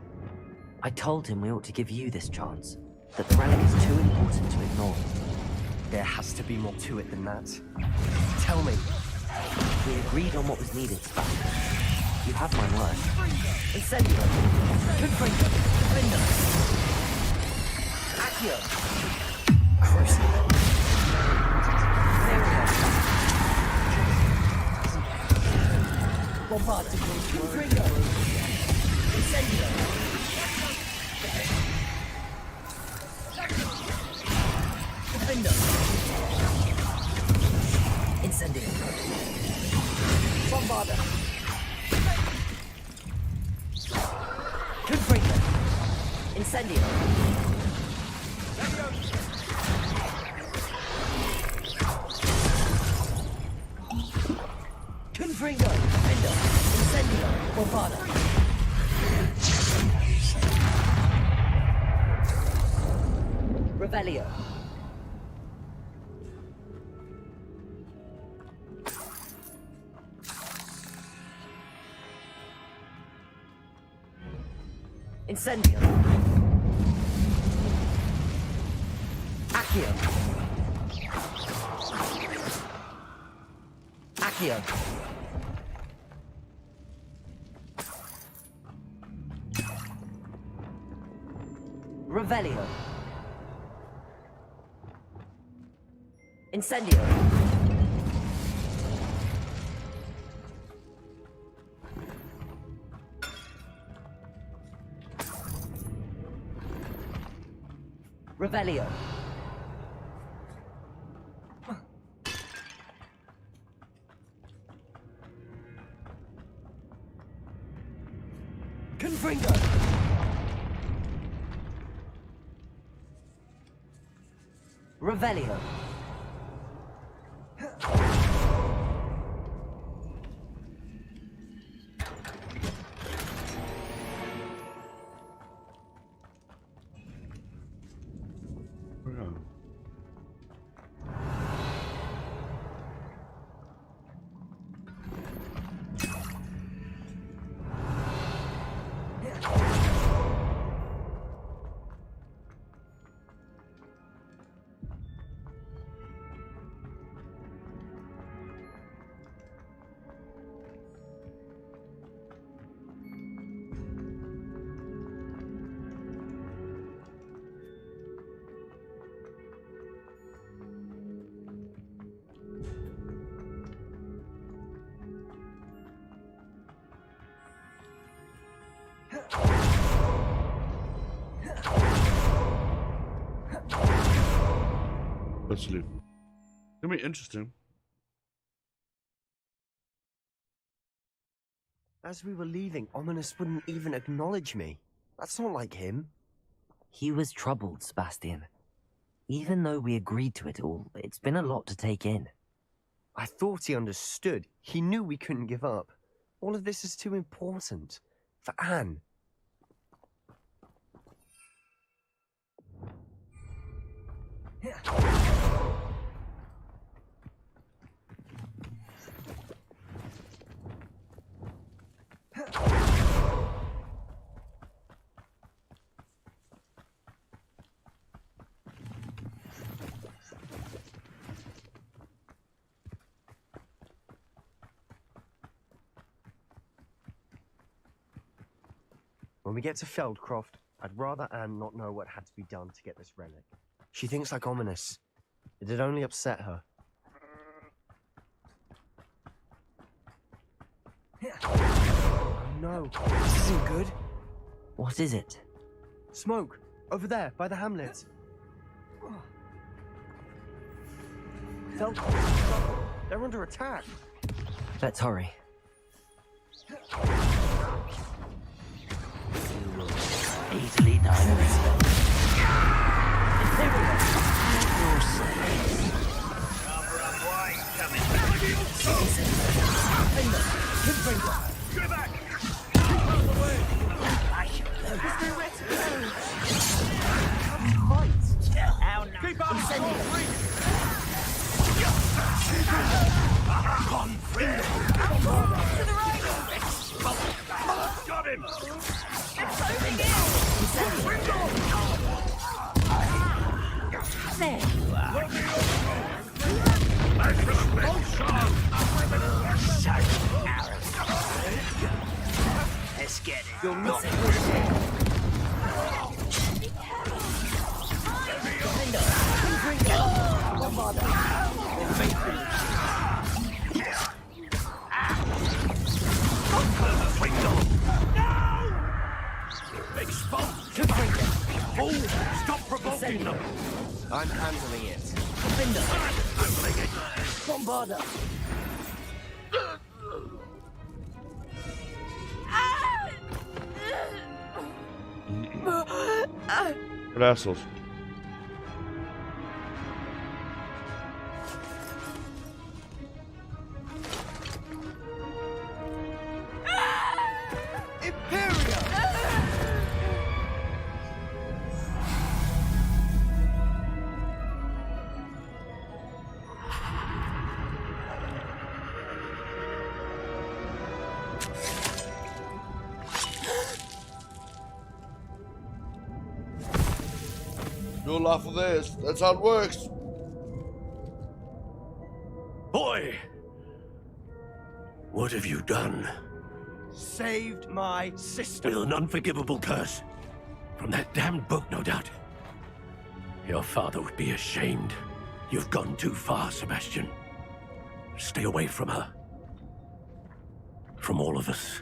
I told him we ought to give you this chance. That the relic is too important to ignore. There has to be more to it than that. Tell me. We agreed on what was needed, Sebastian. You have my word. Incendio. Confringo. Defender. Accio. Crucible. Bombardment. Confringo. Incendio. Defender. Incendio. Bombarda. Confringo. Incendio. Confringo. Defender. Incendio. Bombarda. Revelio. Incendio. Accio. Accio. Revelio. Incendio. Revelio. Confringo. Revelio. Yeah. Let's leave. Gonna be interesting. As we were leaving, Ominous wouldn't even acknowledge me. That's not like him. He was troubled, Sebastian. Even though we agreed to it all, it's been a lot to take in. I thought he understood. He knew we couldn't give up. All of this is too important. For Anne. When we get to Feldcroft, I'd rather Anne not know what had to be done to get this relic. She thinks like Ominous. It'd only upset her. Oh no, this isn't good. What is it? Smoke, over there, by the hamlet. Feldcroft's in trouble. They're under attack. Let's hurry. Easily done. Go back! Keep up! To the right! Got him! It's closing in! There you are. Let's get it. You'll not Stop provoking them! I'm handling it. Bombarder! What assholes? No laugh of this. That's how it works. Boy! What have you done? Saved my sister. With an unforgivable curse. From that damned book, no doubt. Your father would be ashamed. You've gone too far, Sebastian. Stay away from her. From all of us.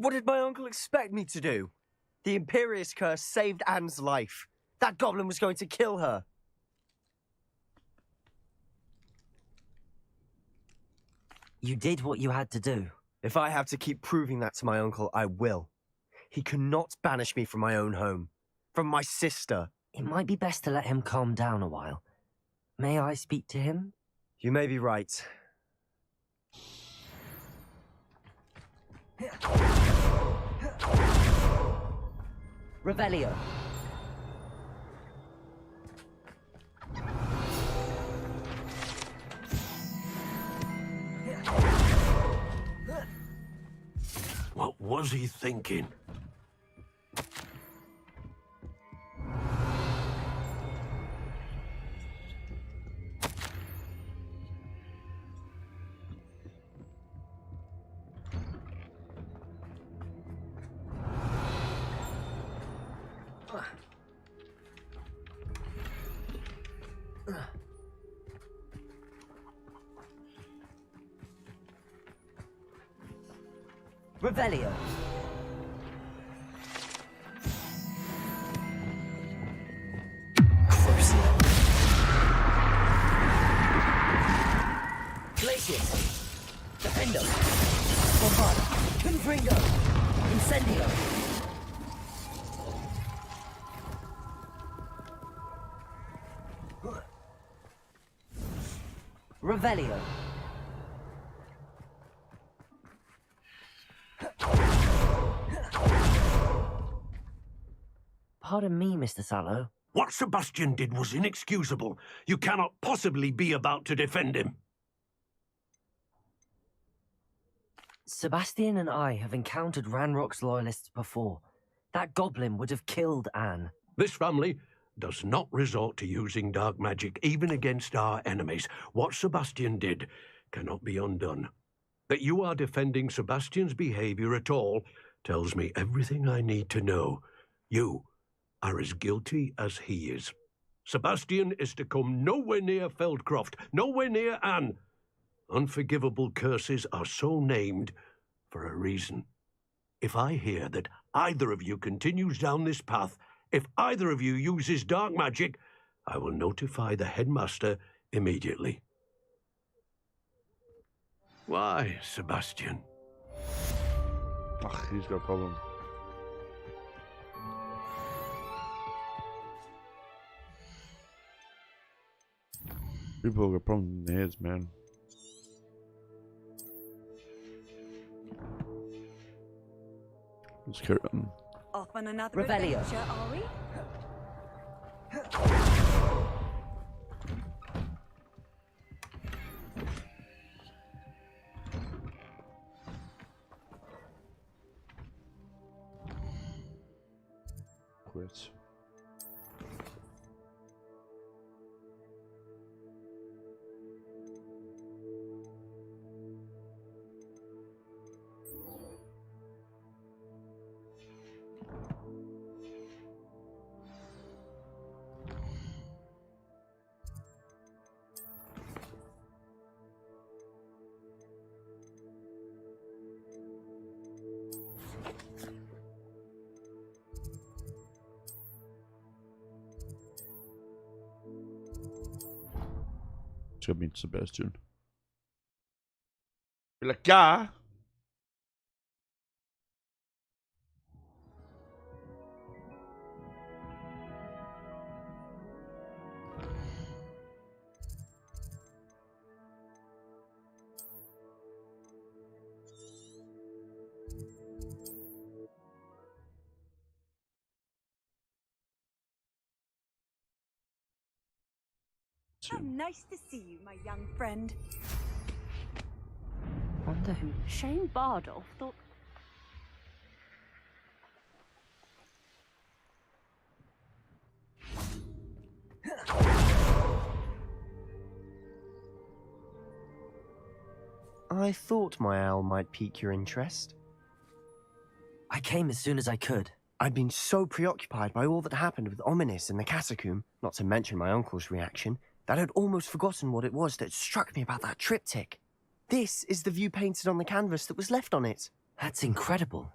What did my uncle expect me to do? The Imperius curse saved Anne's life. That goblin was going to kill her. You did what you had to do. If I have to keep proving that to my uncle, I will. He cannot banish me from my own home. From my sister. It might be best to let him calm down a while. May I speak to him? You may be right. Revelio. What was he thinking? Revelio. Glacius. Defendo. Bombard. Confringo. Incendio. Revelio. Pardon me, Mr. Sallow. What Sebastian did was inexcusable. You cannot possibly be about to defend him. Sebastian and I have encountered Ranrock's loyalists before. That goblin would have killed Anne. This family does not resort to using dark magic even against our enemies. What Sebastian did cannot be undone. That you are defending Sebastian's behavior at all tells me everything I need to know. You are as guilty as he is. Sebastian is to come nowhere near Feldcroft, nowhere near Anne. Unforgivable curses are so named for a reason. If I hear that either of you continues down this path, if either of you uses dark magic, I will notify the headmaster immediately. Why, Sebastian? Ach, he's got a problem. People got problems in their heads, man. Let's carry on. Off on another Revelio. adventure, are we? Quit. To meet Sebastian. You're like, yeah. How nice to see you, my young friend. Wonder who. Shane Bardolph thought. I thought my owl might pique your interest. I came as soon as I could. I'd been so preoccupied by all that happened with Ominis and the catacomb, not to mention my uncle's reaction, that I'd almost forgotten what it was that struck me about that triptych. This is the view painted on the canvas that was left on it. That's incredible.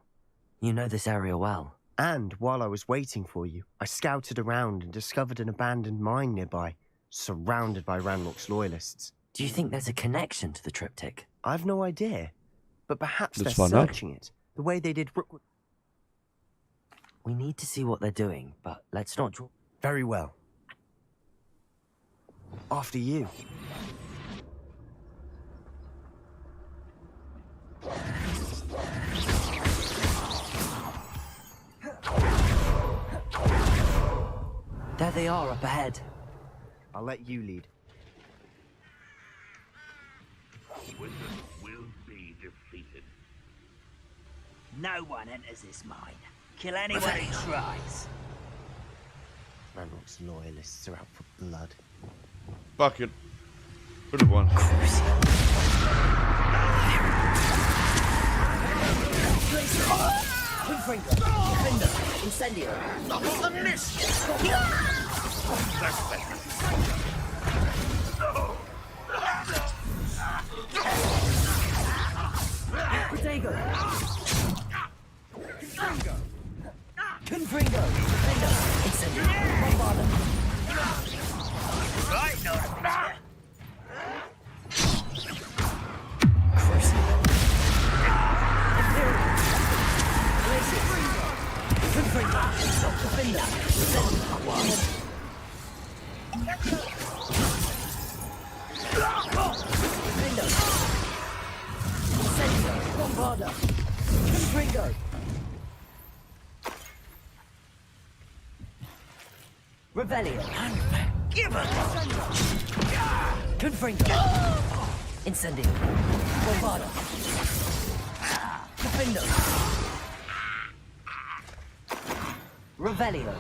You know this area well. And while I was waiting for you, I scouted around and discovered an abandoned mine nearby, surrounded by Ranrock's loyalists. Do you think there's a connection to the triptych? I've no idea, but perhaps Let's they're find out. searching it, the way they did Rookwood. We need to see what they're doing, but let's not draw. Very well. After you. they are up ahead. I'll let you lead. Wizard will be defeated. No one enters this mine. Kill anyone who tries. Ranrock's loyalists are out for blood. Fuck it. Put it one. Incendio. Protego. Confringo. Incendio. Bombarda. Right, no. Revelio. Give us. Confringo. Incendio. Bombarda. Defendo. Revelio.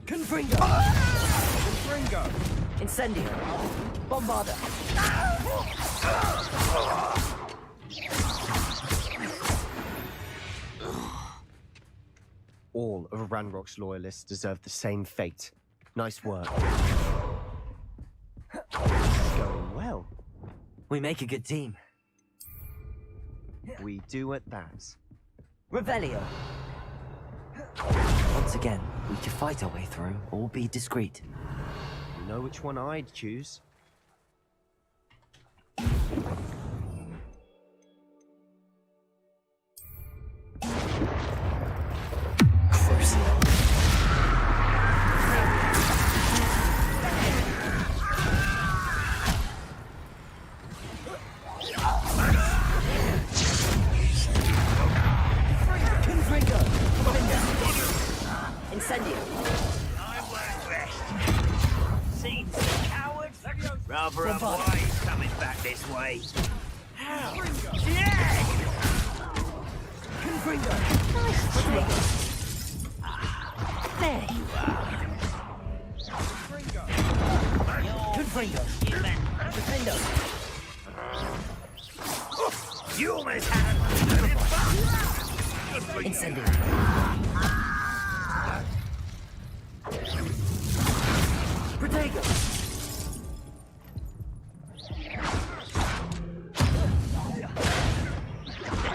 Confringo. Confringo. Incendio. Bombarda. All of Ranrock's loyalists deserve the same fate. Nice work. This is going well. We make a good team. We do at that. Revelio. Once again, we could fight our way through or be discreet. You know which one I'd choose? Rather unwise coming back this way. How? Yeah! Confringo. Nice try. There you are. Confringo. Defendo. You almost had a Incendio. Protego.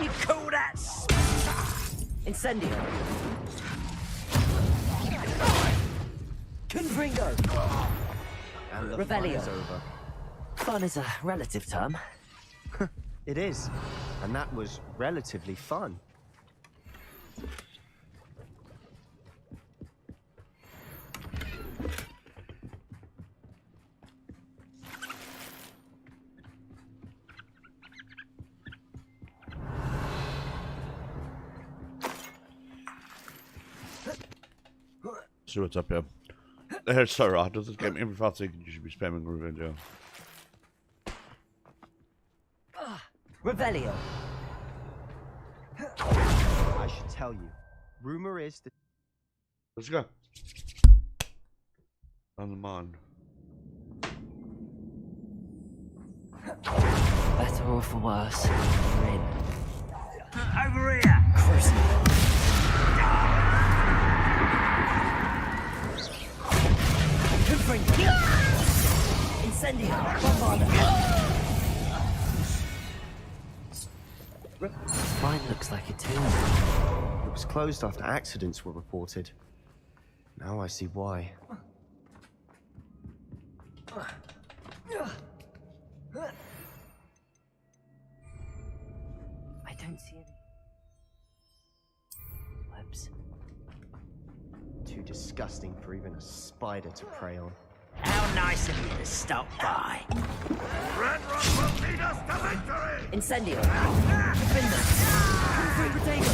You call that? Incendio. Confringo. And the fun Revelio. is over. Fun is a relative term. It is. And that was relatively fun. See what's up here. The hair's so raw. Does this game every 5 seconds you should be spamming revenge? Revelio. I should tell you. Rumor is that... Let's go. On the mon. Better or for worse, we're in. Over here! Confringo. Incendio. Bombarda. Mine looks like a tomb. It was closed after accidents were reported. Now I see why. I don't see any webs. Too disgusting for even a spider to prey on. How nice of you to stop by. Red Rock will lead us to victory! Incendio! Defender! Free potato!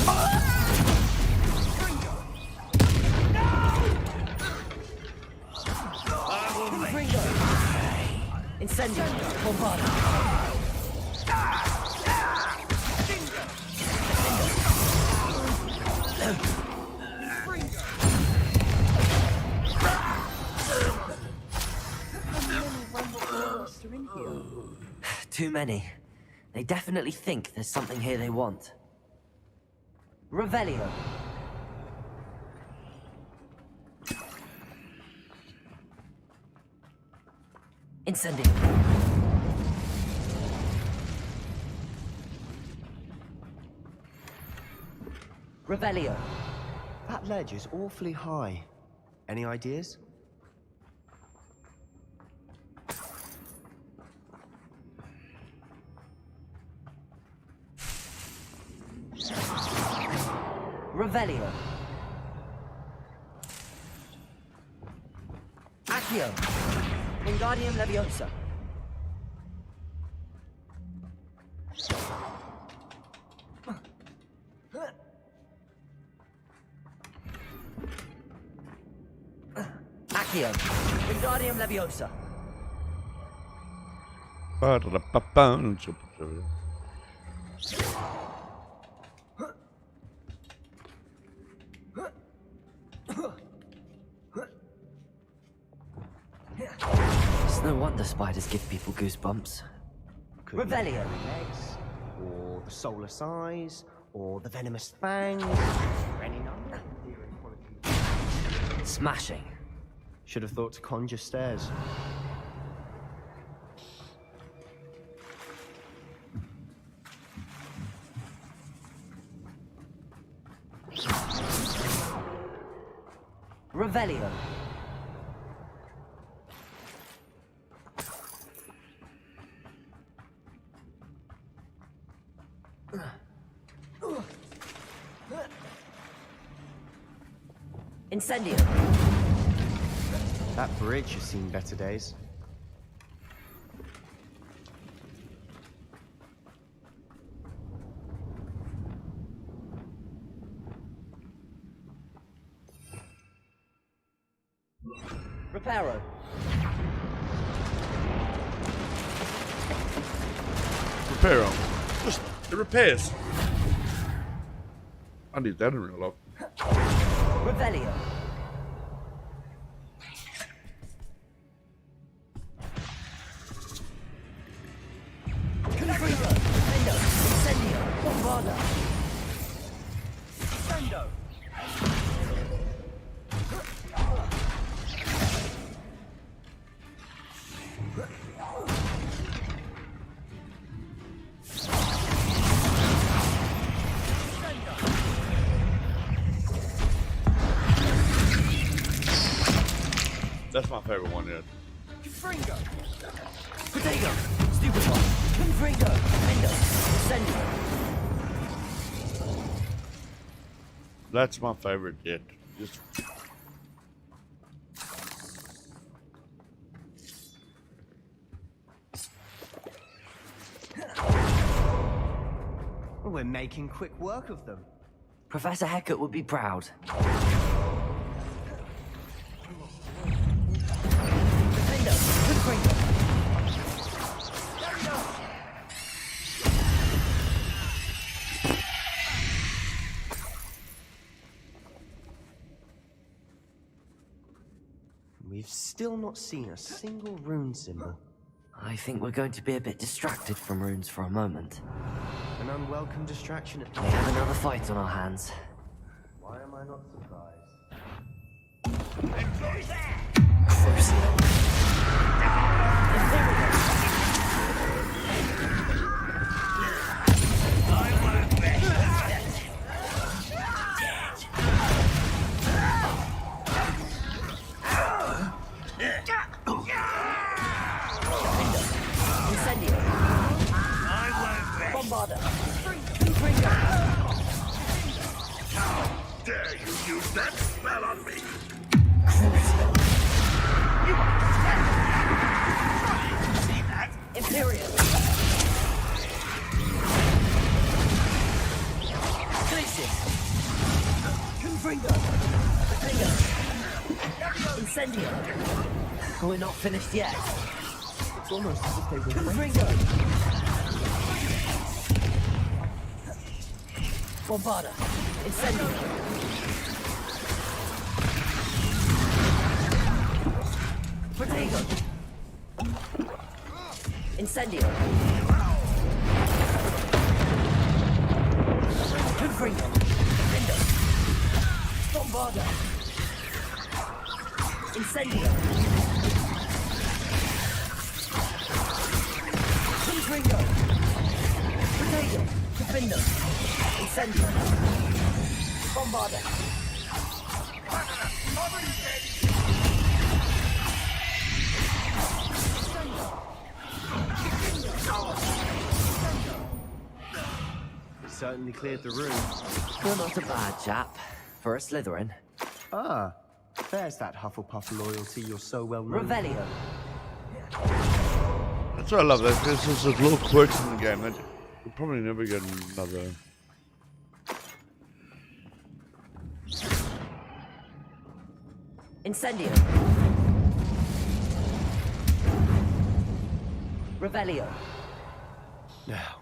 Pringo! Incendio! Bombarda! Too many. They definitely think there's something here they want. Revelio. Incendio. Revelio. That ledge is awfully high. Any ideas? Revelio. Accio. Wingardium Leviosa. Accio. Wingardium Leviosa. It's no wonder spiders give people goosebumps. Could be Revelio. legs, or the soulless eyes, or the venomous fangs, or any number of endearing qualities. Smashing. Should have thought to conjure stairs. Revelio. Incendio. That bridge has seen better days. Reparo. Reparo. Just the repairs. I need that in real life. Revelio. Confringo. Defendo. Incendio. Bombarda. Defendo. That's my favorite one yet. Confringo. Potato. Stupefy. Confringo. Defendo. Incendio. That's my favorite yet. Just Well, we're making quick work of them. Professor Hecat would be proud. Defendo. Confringo. We've still not seen a single rune symbol. I think we're going to be a bit distracted from runes for a moment. An unwelcome distraction at We have another fight on our hands. Why am I not surprised? Incendio. Bombarda. Confringo. How dare you use that spell on me? Nemesis! Confringo! Potato! Incendio! We're not finished yet. It's almost as if they were Confringo! Bombarda! Incendio! Potato! Incendio! Confringo! Defendo! Bombarda! Incendio! Confringo! Potato! Defendo! Incendio! Bombarda! Certainly cleared the room. You're not a bad chap. For a Slytherin. Ah, there's that Hufflepuff loyalty you're so well known. Revelio. That's what I love. There's just little quirks in the game that you'll probably never get another. Incendio. Revelio. Now.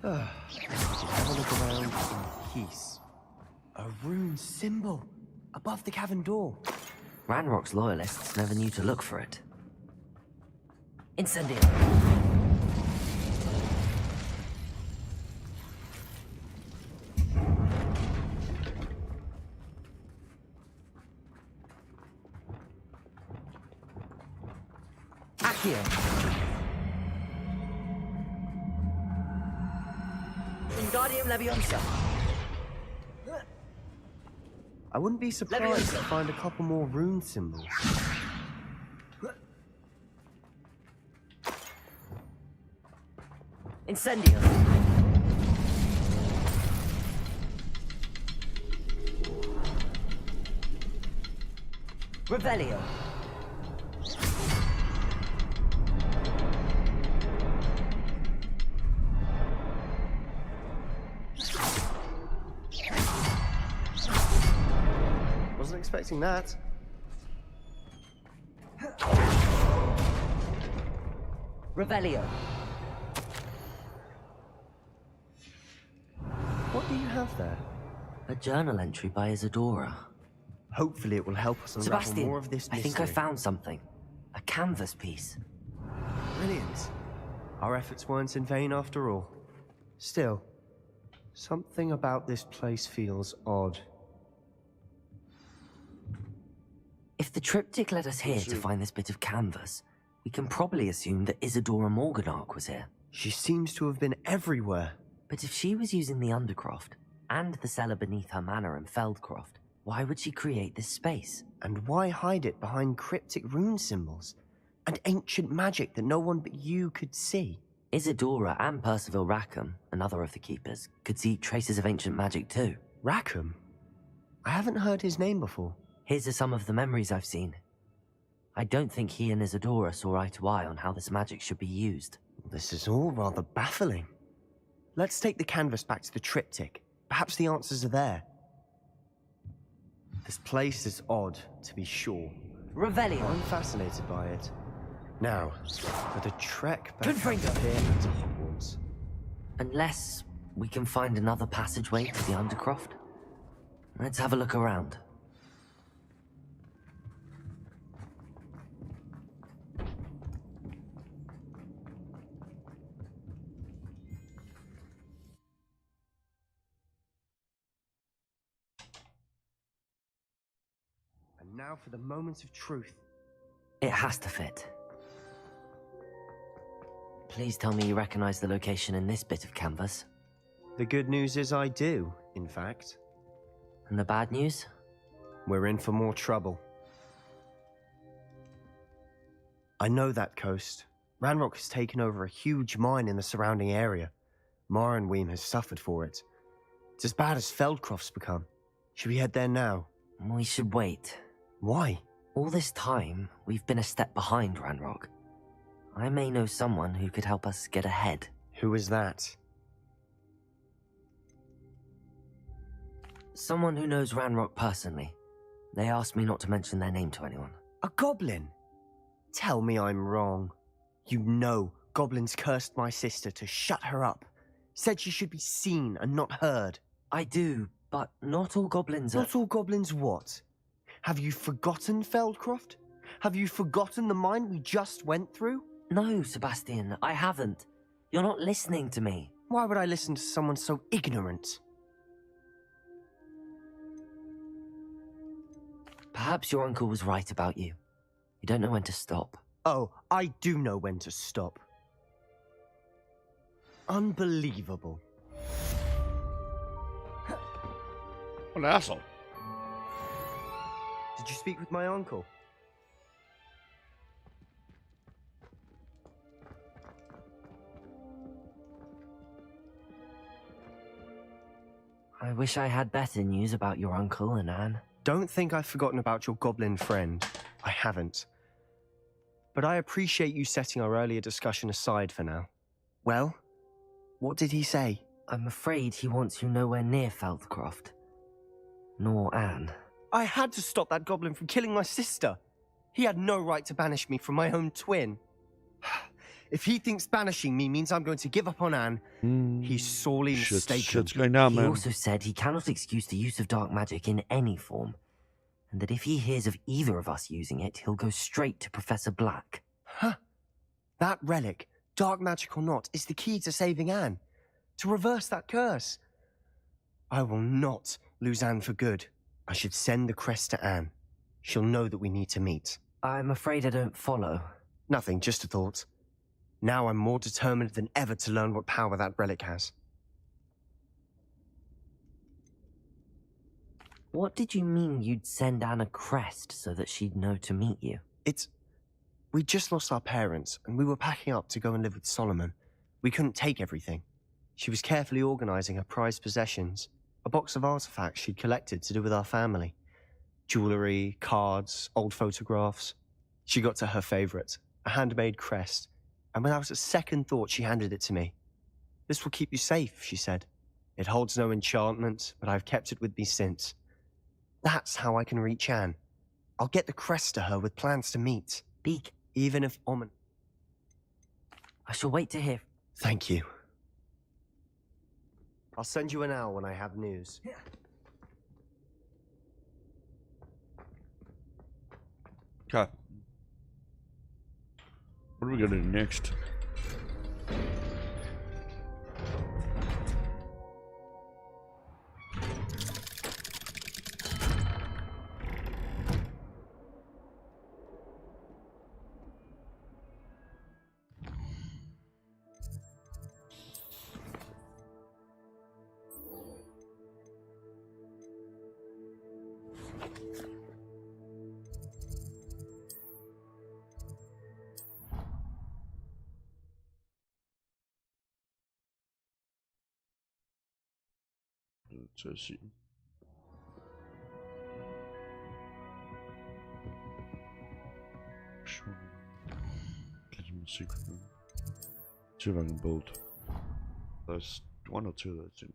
Have a look around in peace. A rune symbol above the cavern door. Ranrock's loyalists never knew to look for it. Incendio. Accio. Wingardium Leviosa. I wouldn't be surprised to find a couple more rune symbols. Incendio. Revelio. Wasn't expecting that. Revelio. What do you have there? A journal entry by Isadora. Hopefully it will help us unravel Sebastian, more of this I mystery. think I found something. A canvas piece. Brilliant. Our efforts weren't in vain after all. Still, something about this place feels odd. If the triptych led us here to find this bit of canvas, we can probably assume that Isadora Morganach was here. She seems to have been everywhere. But if she was using the Undercroft, and the cellar beneath her manor in Feldcroft, why would she create this space? And why hide it behind cryptic rune symbols? And ancient magic that no one but you could see? Isadora and Percival Rackham, another of the Keepers, could see traces of ancient magic too. Rackham? I haven't heard his name before. His are some of the memories I've seen. I don't think he and Isadora saw eye to eye on how this magic should be used. This is all rather baffling. Let's take the canvas back to the triptych. Perhaps the answers are there. This place is odd, to be sure. Revelio. I'm fascinated by it. Now, for the trek back Confringo. up here to Hogwarts. Unless we can find another passageway to the Undercroft. Let's have a look around. And now for the moment of truth. It has to fit. Please tell me you recognize the location in this bit of canvas. The good news is I do, in fact. And the bad news? We're in for more trouble. I know that coast. Ranrock has taken over a huge mine in the surrounding area. Mornweem has suffered for it. It's as bad as Feldcroft's become. Should we head there now? We should wait. Why? All this time, we've been a step behind Ranrock. I may know someone who could help us get ahead. Who is that? Someone who knows Ranrock personally. They asked me not to mention their name to anyone. A goblin? Tell me I'm wrong. You know goblins cursed my sister to shut her up. Said she should be seen and not heard. I do, but not all goblins are... Not all goblins what? Have you forgotten Feldcroft? Have you forgotten the mine we just went through? No, Sebastian, I haven't. You're not listening to me. Why would I listen to someone so ignorant? Perhaps your uncle was right about you. You don't know when to stop. Oh, I do know when to stop. Unbelievable. What an asshole. Did you speak with my uncle? I wish I had better news about your uncle and Anne. Don't think I've forgotten about your goblin friend. I haven't. But I appreciate you setting our earlier discussion aside for now. Well, what did he say? I'm afraid he wants you nowhere near Feldcroft. Nor Anne. I had to stop that goblin from killing my sister. He had no right to banish me from my own twin. If he thinks banishing me means I'm going to give up on Anne, he's sorely mistaken. Shit's going down, man. He also said he cannot excuse the use of dark magic in any form, and that if he hears of either of us using it, he'll go straight to Professor Black. Huh. That relic, dark magic or not, is the key to saving Anne. To reverse that curse. I will not lose Anne for good. I should send the crest to Anne. She'll know that we need to meet. I'm afraid I don't follow. Nothing, just a thought. Now I'm more determined than ever to learn what power that relic has. What did you mean you'd send Anne a crest so that she'd know to meet you? We just lost our parents, and we were packing up to go and live with Solomon. We couldn't take everything. She was carefully organizing her prized possessions, a box of artifacts she'd collected to do with our family. Jewelry, cards, old photographs. She got to her favorite, a handmade crest, and without a second thought she handed it to me. This will keep you safe, she said. It holds no enchantment, but I've kept it with me since. That's how I can reach Anne. I'll get the crest to her with plans to meet. Beak. Even if Omen... I shall wait to hear. Thank you. I'll send you an owl when I have news. Okay. What are we gonna do next? Let's see. Sure. Get him a secret room. See if I can build. There's one or two that seems.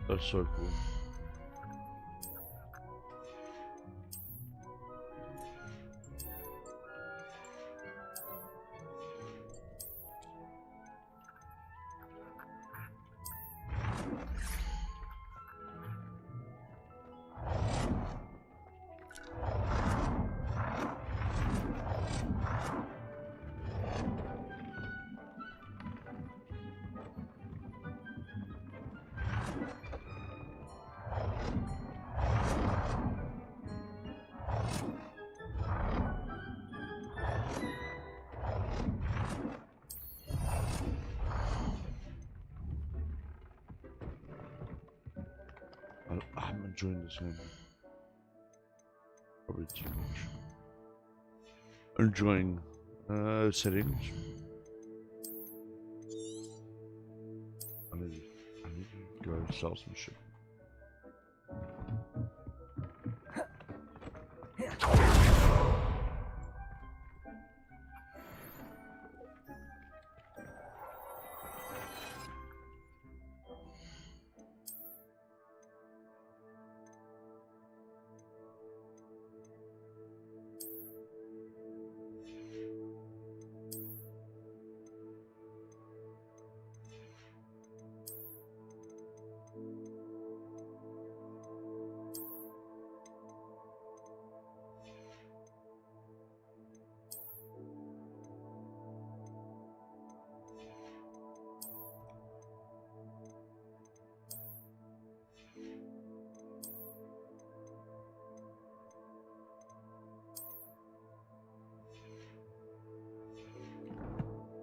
That's so cool. I'm enjoying this game. Probably too much. Enjoying settings. I need to go sell some shit.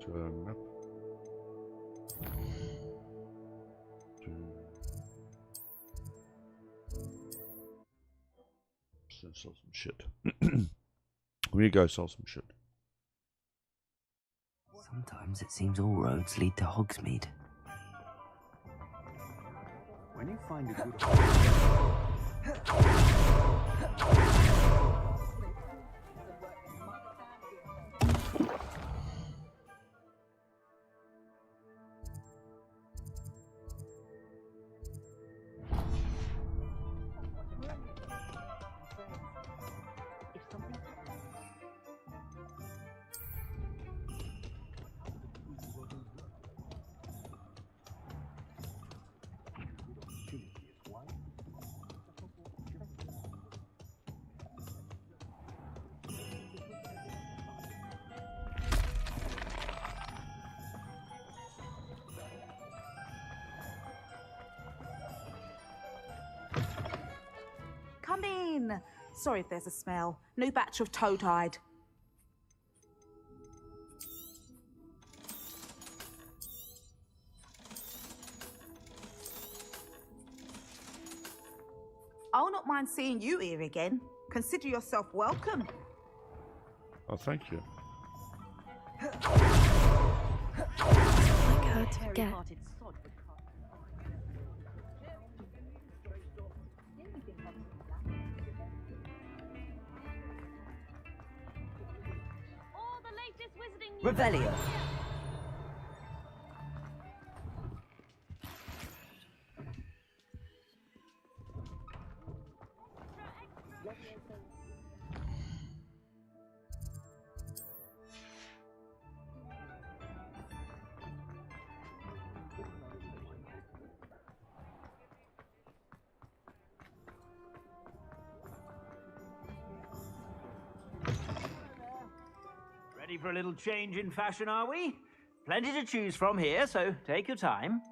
Turn up. Sell some shit. We go sell some shit. Sometimes it seems all roads lead to Hogsmeade. When you find a good Come in. Sorry if there's a smell. New batch of toad-hide. I'll not mind seeing you here again. Consider yourself welcome. Oh, thank you. Like her to forget. Revelio. Ready for a little change in fashion, are we? Plenty to choose from here, so take your time.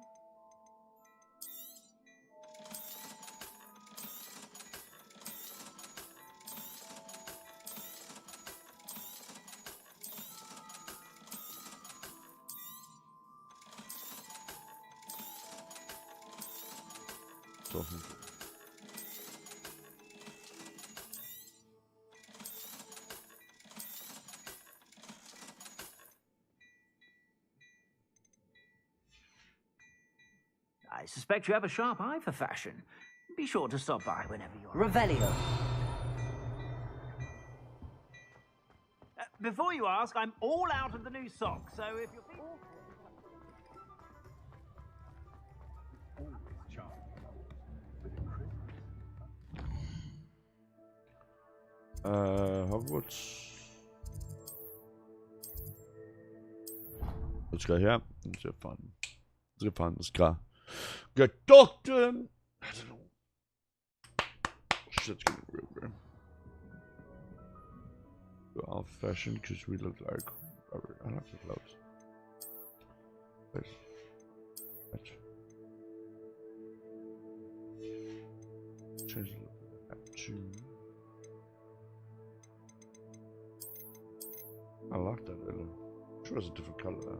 I suspect you have a sharp eye for fashion. Be sure to stop by whenever you're Revelio. Before you ask, I'm all out of the new socks, so if you're... Hogwarts. Let's go here. Let's have fun. Let's have fun. Let's go. Go talk to him. I don't know. Shit's getting real, bro. Go old fashioned because we look like. I like the clothes. Change the look of that too. I like that. I'm sure it's a different color though.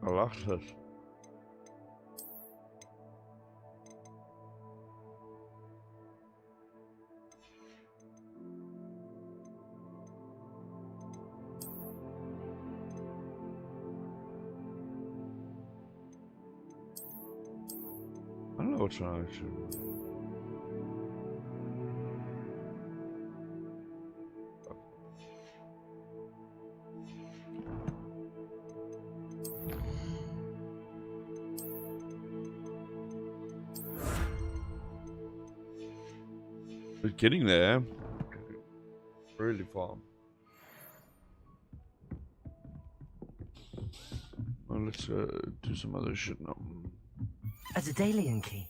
I like it. I don't know what's wrong with you. We're getting there. Really far. Well, let's do some other shit now. A Daedalian key.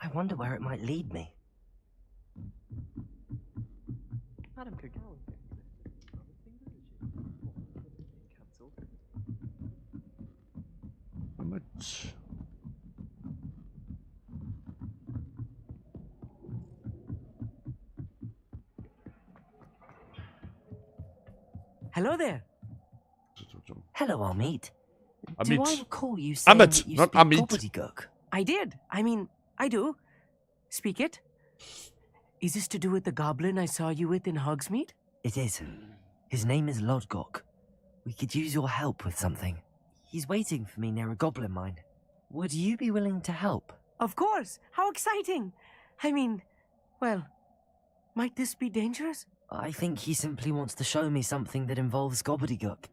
I wonder where it might lead me. Madam Kogawa. How much? Hello there. Hello, Amit. Amit. Do I recall you saying Amit, that you not speak Amit. gobbledygook? I did. I mean, I do. Speak it. Is this to do with the goblin I saw you with in Hogsmeade? It is. His name is Lodgok. We could use your help with something. He's waiting for me near a goblin mine. Would you be willing to help? Of course. How exciting. I mean, well, might this be dangerous? I think he simply wants to show me something that involves gobbledygook.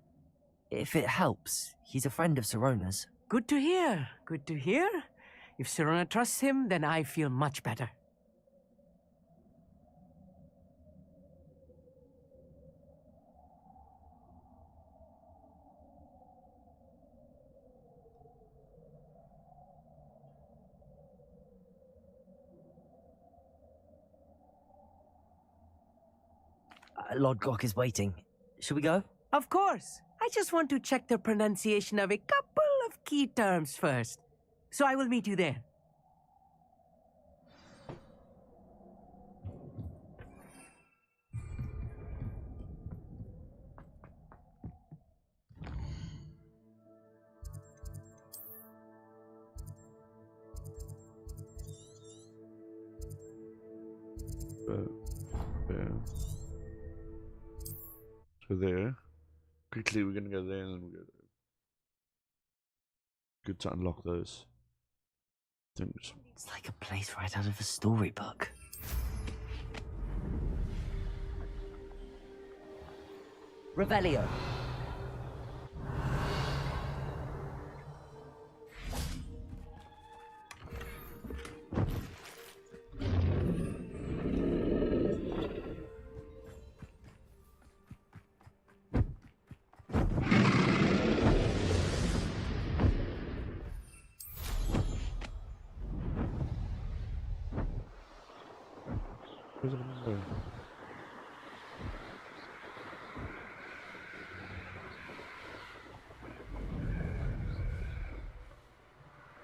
If it helps, he's a friend of Sirona's. Good to hear. Good to hear. If Sirona trusts him, then I feel much better. Lodgok is waiting. Shall we go? Of course. I just want to check the pronunciation of a couple of key terms first. So I will meet you there. Yeah. So there. Quickly, we're gonna go there and then we'll go there. Good to unlock those things. It's like a place right out of a storybook. Revelio.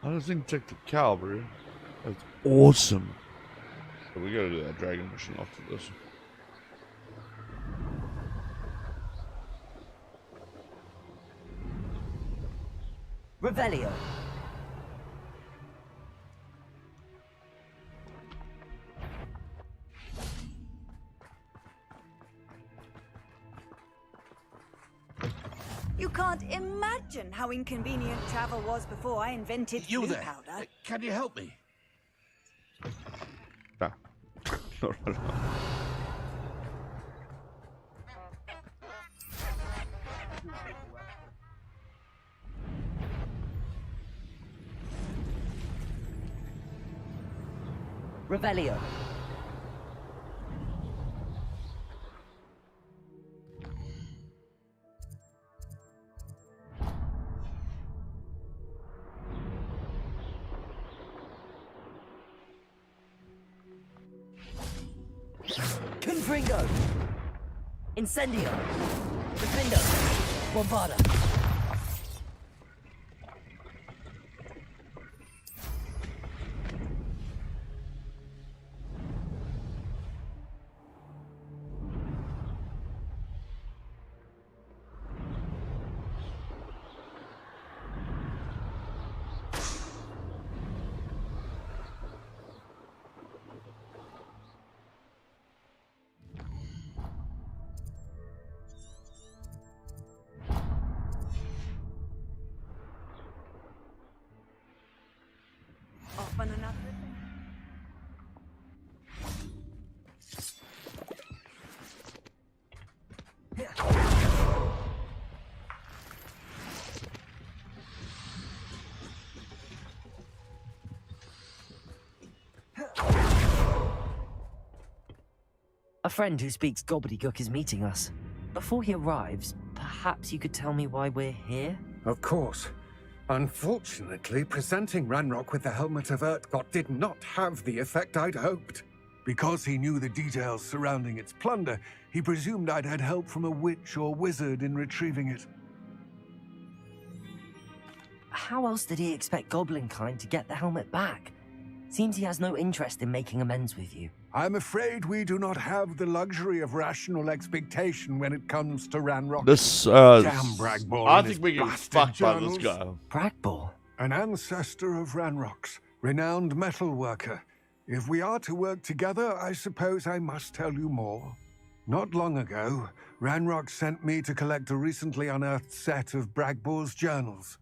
I don't think check the cow, bro. That's awesome. So we gotta do that dragon mission after this. Revelio. You can't imagine how inconvenient travel was before I invented You blue there? powder. Can you help me? Ah. Revelio. Confringo. Incendio. Defendo. Bombarda. Off on another adventure. A friend who speaks gobbledygook is meeting us. Before he arrives, perhaps you could tell me why we're here? Of course. Unfortunately, presenting Ranrock with the Helmet of Urtkot did not have the effect I'd hoped. Because he knew the details surrounding its plunder, he presumed I'd had help from a witch or wizard in retrieving it. How else did he expect Goblinkind to get the helmet back? Seems he has no interest in making amends with you. I'm afraid we do not have the luxury of rational expectation when it comes to Ranrock. This, Damn Bragbor I and think his we get blasted fucked by this journals. guy. Bragbor? An ancestor of Ranrock's, renowned metal worker. If we are to work together, I suppose I must tell you more. Not long ago, Ranrock sent me to collect a recently unearthed set of Bragbor's journals.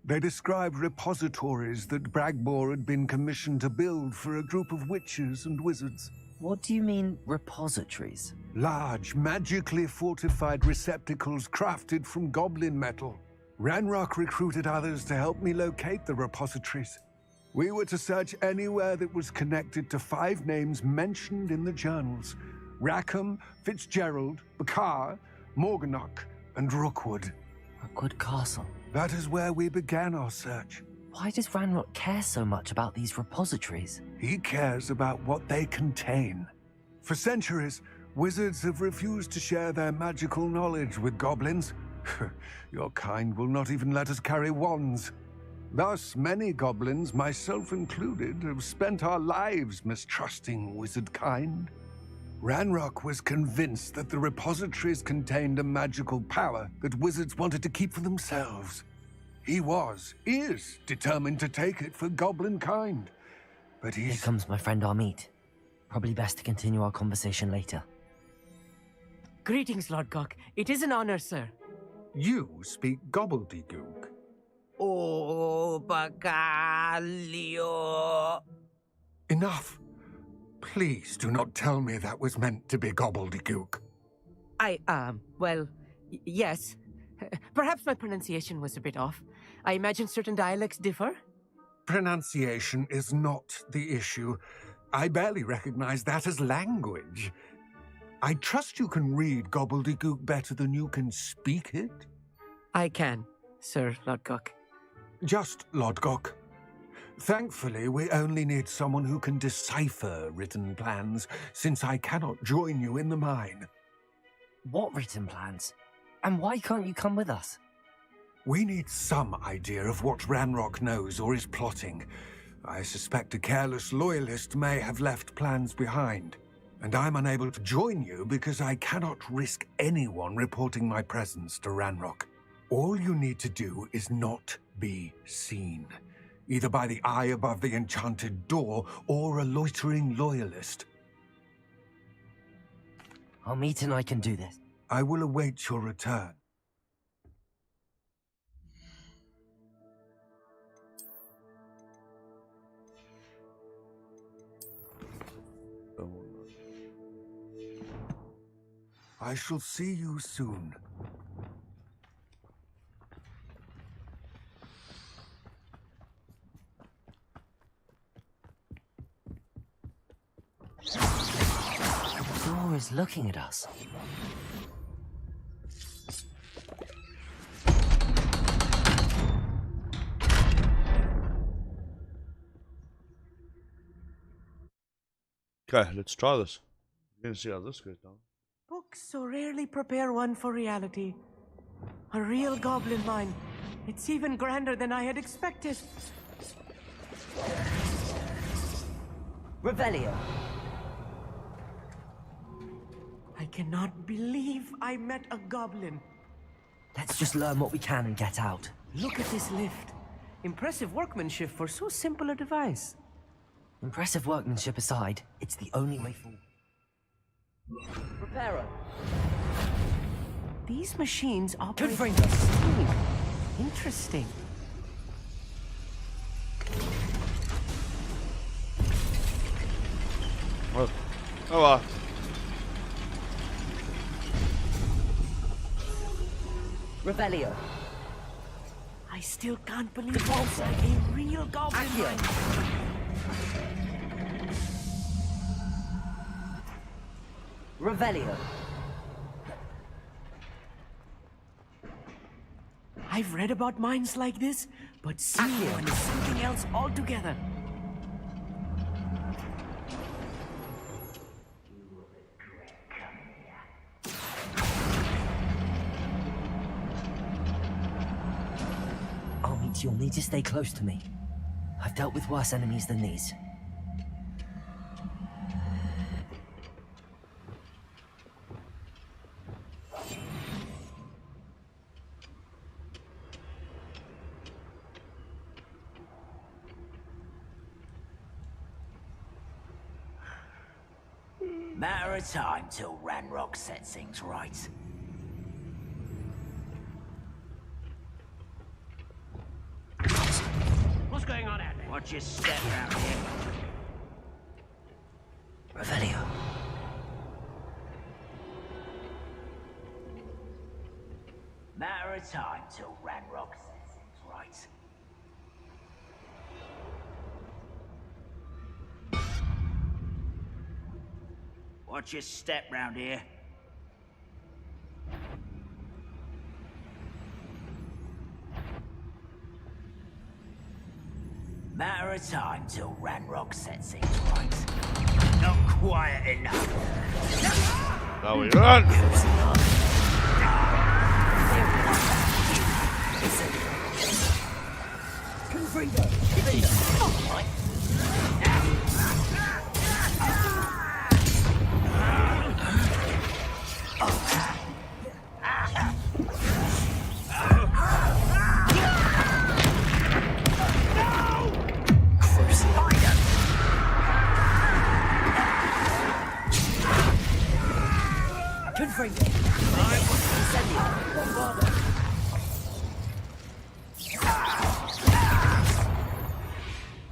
They described repositories that Bragbor had been commissioned to build for a group of witches and wizards. What do you mean, repositories? Large, magically fortified receptacles crafted from goblin metal. Ranrock recruited others to help me locate the repositories. We were to search anywhere that was connected to 5 names mentioned in the journals: Rackham, Fitzgerald, Bakar, Morganach, and Rookwood. Rookwood Castle. That is where we began our search. Why does Ranrock care so much about these repositories? He cares about what they contain. For centuries, wizards have refused to share their magical knowledge with goblins. Your kind will not even let us carry wands. Thus, many goblins, myself included, have spent our lives mistrusting wizard kind. Ranrock was convinced that the repositories contained a magical power that wizards wanted to keep for themselves. He is determined to take it for goblin kind. But Here comes my friend Amit. Probably best to continue our conversation later. Greetings, Lord Gok. It is an honor, sir. You speak gobbledygook. Oh, Bacalio. Enough. Please do not tell me that was meant to be gobbledygook. Well, yes. Perhaps my pronunciation was a bit off. I imagine certain dialects differ? Pronunciation is not the issue. I barely recognize that as language. I trust you can read gobbledygook better than you can speak it? I can, Sir Lodgok. Just Lodgok. Thankfully, we only need someone who can decipher written plans, since I cannot join you in the mine. What written plans? And why can't you come with us? We need some idea of what Ranrock knows or is plotting. I suspect a careless loyalist may have left plans behind. And I'm unable to join you because I cannot risk anyone reporting my presence to Ranrock. All you need to do is not be seen, either by the eye above the enchanted door or a loitering loyalist. Amit and I can do this. I will await your return. I shall see you soon. The door is looking at us. Okay, let's try this. We're gonna see how this goes down. Books so rarely prepare one for reality. A real goblin mine. It's even grander than I had expected. Revelio. I cannot believe I met a goblin. Let's just learn what we can and get out. Look at this lift. Impressive workmanship for so simple a device. Impressive workmanship aside, it's the only way forward. Reparo. These machines operate with steam. Interesting. Oh well. Revelio. I still can't believe it's like a real goblin mine. Revelio. I've read about mines like this, but seeing one is something else altogether. I'll meet you. You'll need to stay close to me. I've dealt with worse enemies than these. Matter of time till Ranrock sets things right. What's going on out there? Watch your step around here. Revelio. Matter of time till Ranrock sets things right. Watch your step round here. Matter of time till Ranrock sets things right. Not quiet enough. Now we run!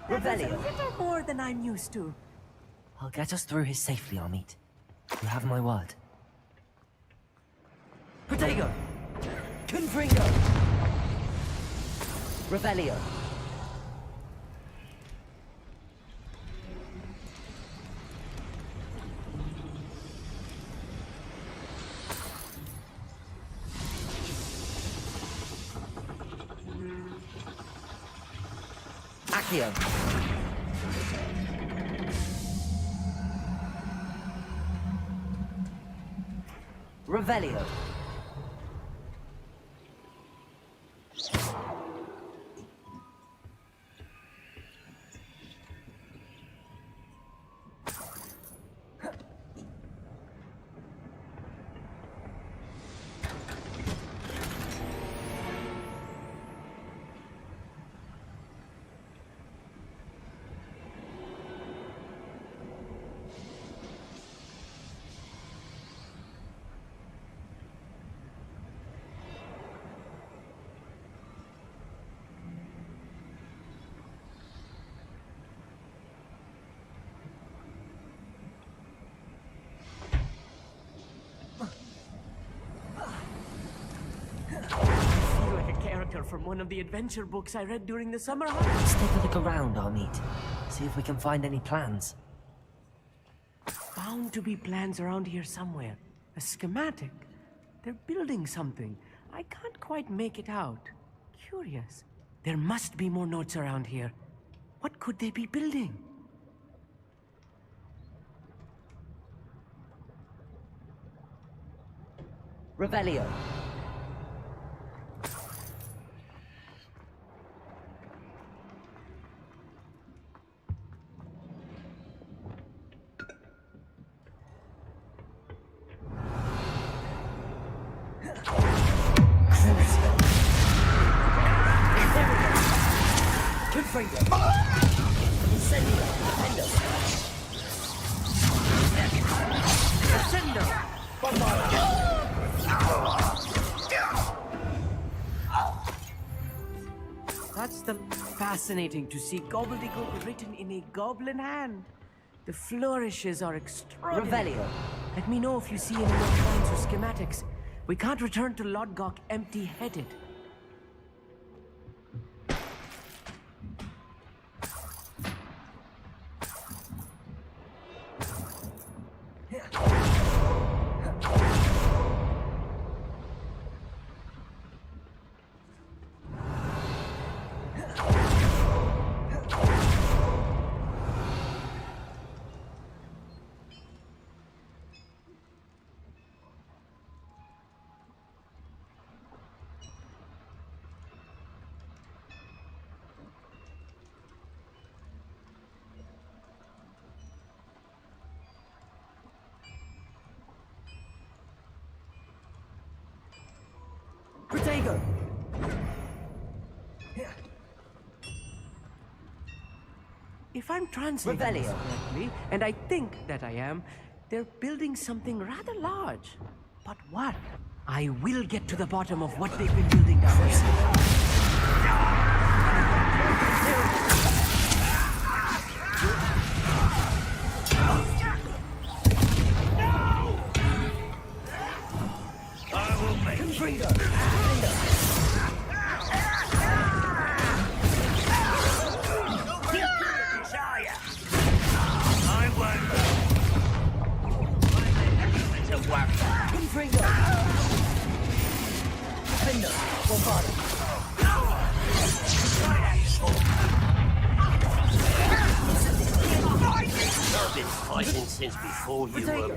Revelio. A little more than I'm used to. I'll get us through here safely, Amit. You have my word. Protego! Confringo! Revelio. Accio. Revelio. from one of the adventure books I read during the summer Let's take a look around, Armit. See if we can find any plans. Bound to be plans around here somewhere. A schematic. They're building something. I can't quite make it out. Curious. There must be more notes around here. What could they be building? Revelio. That's fascinating to see gobbledygook written in a goblin hand. The flourishes are extraordinary. Revelio. Let me know if you see any more plans or schematics. We can't return to Lodgok empty-headed. Protego! If I'm translating this correctly, and I think that I am, they're building something rather large. But what? I will get to the bottom of what they've been building down here. I've been fighting since before you were born.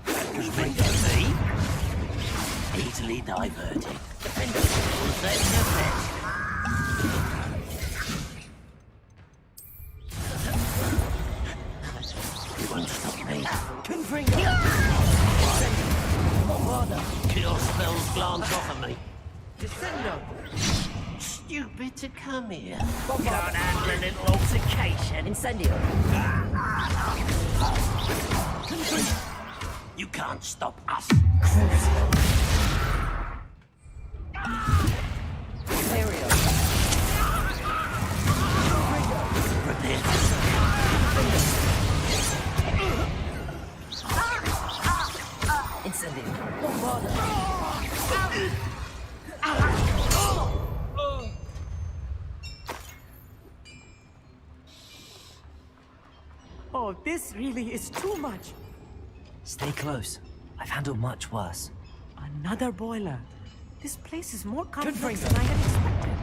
That was meant to be. Easily diverted. Was that your best? You won't stop me. Kill spells glance off of me. Descendo! Stupid to come here. Can't handle a little altercation. Incendio. You can't stop us. Prepare. Incendio. Oh, this really is too much. Stay close. I've handled much worse. Another boiler. This place is more complex than I had expected.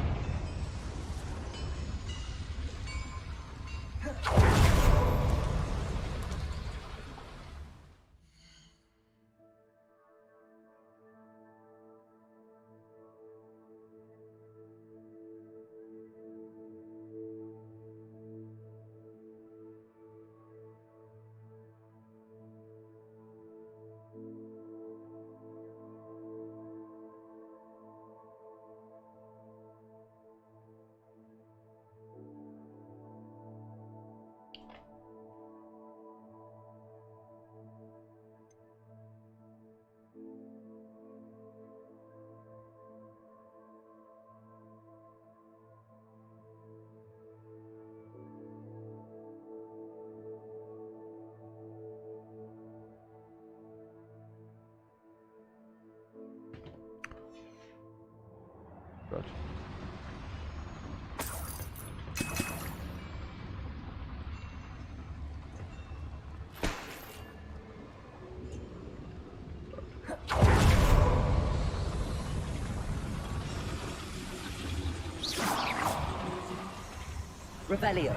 Revelio.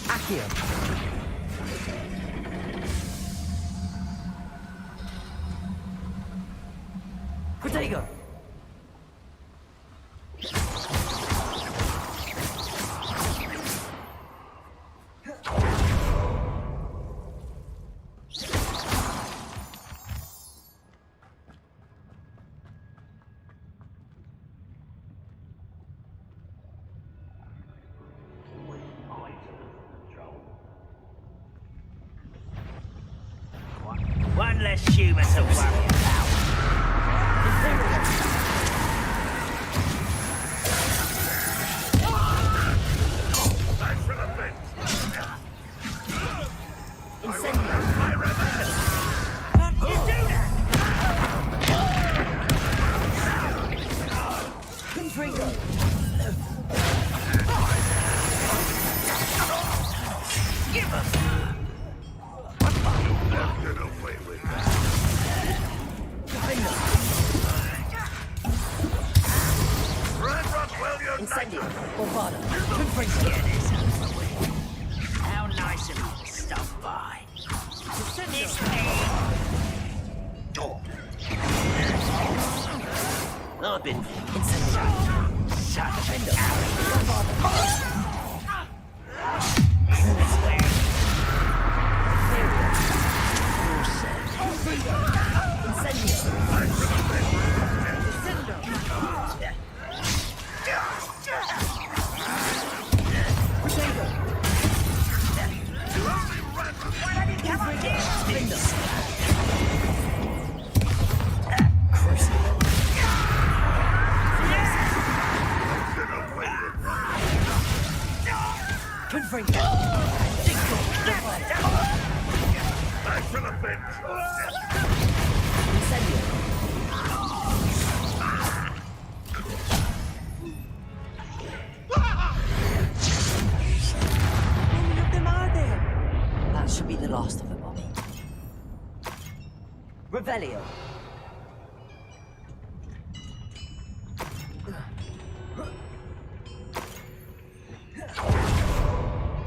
Accio. Protego. One less human to worry about. Incendio. Bombada. How nice of you to stop by. This I've been shut the window. That should be the last of them, Mommy. Revelio.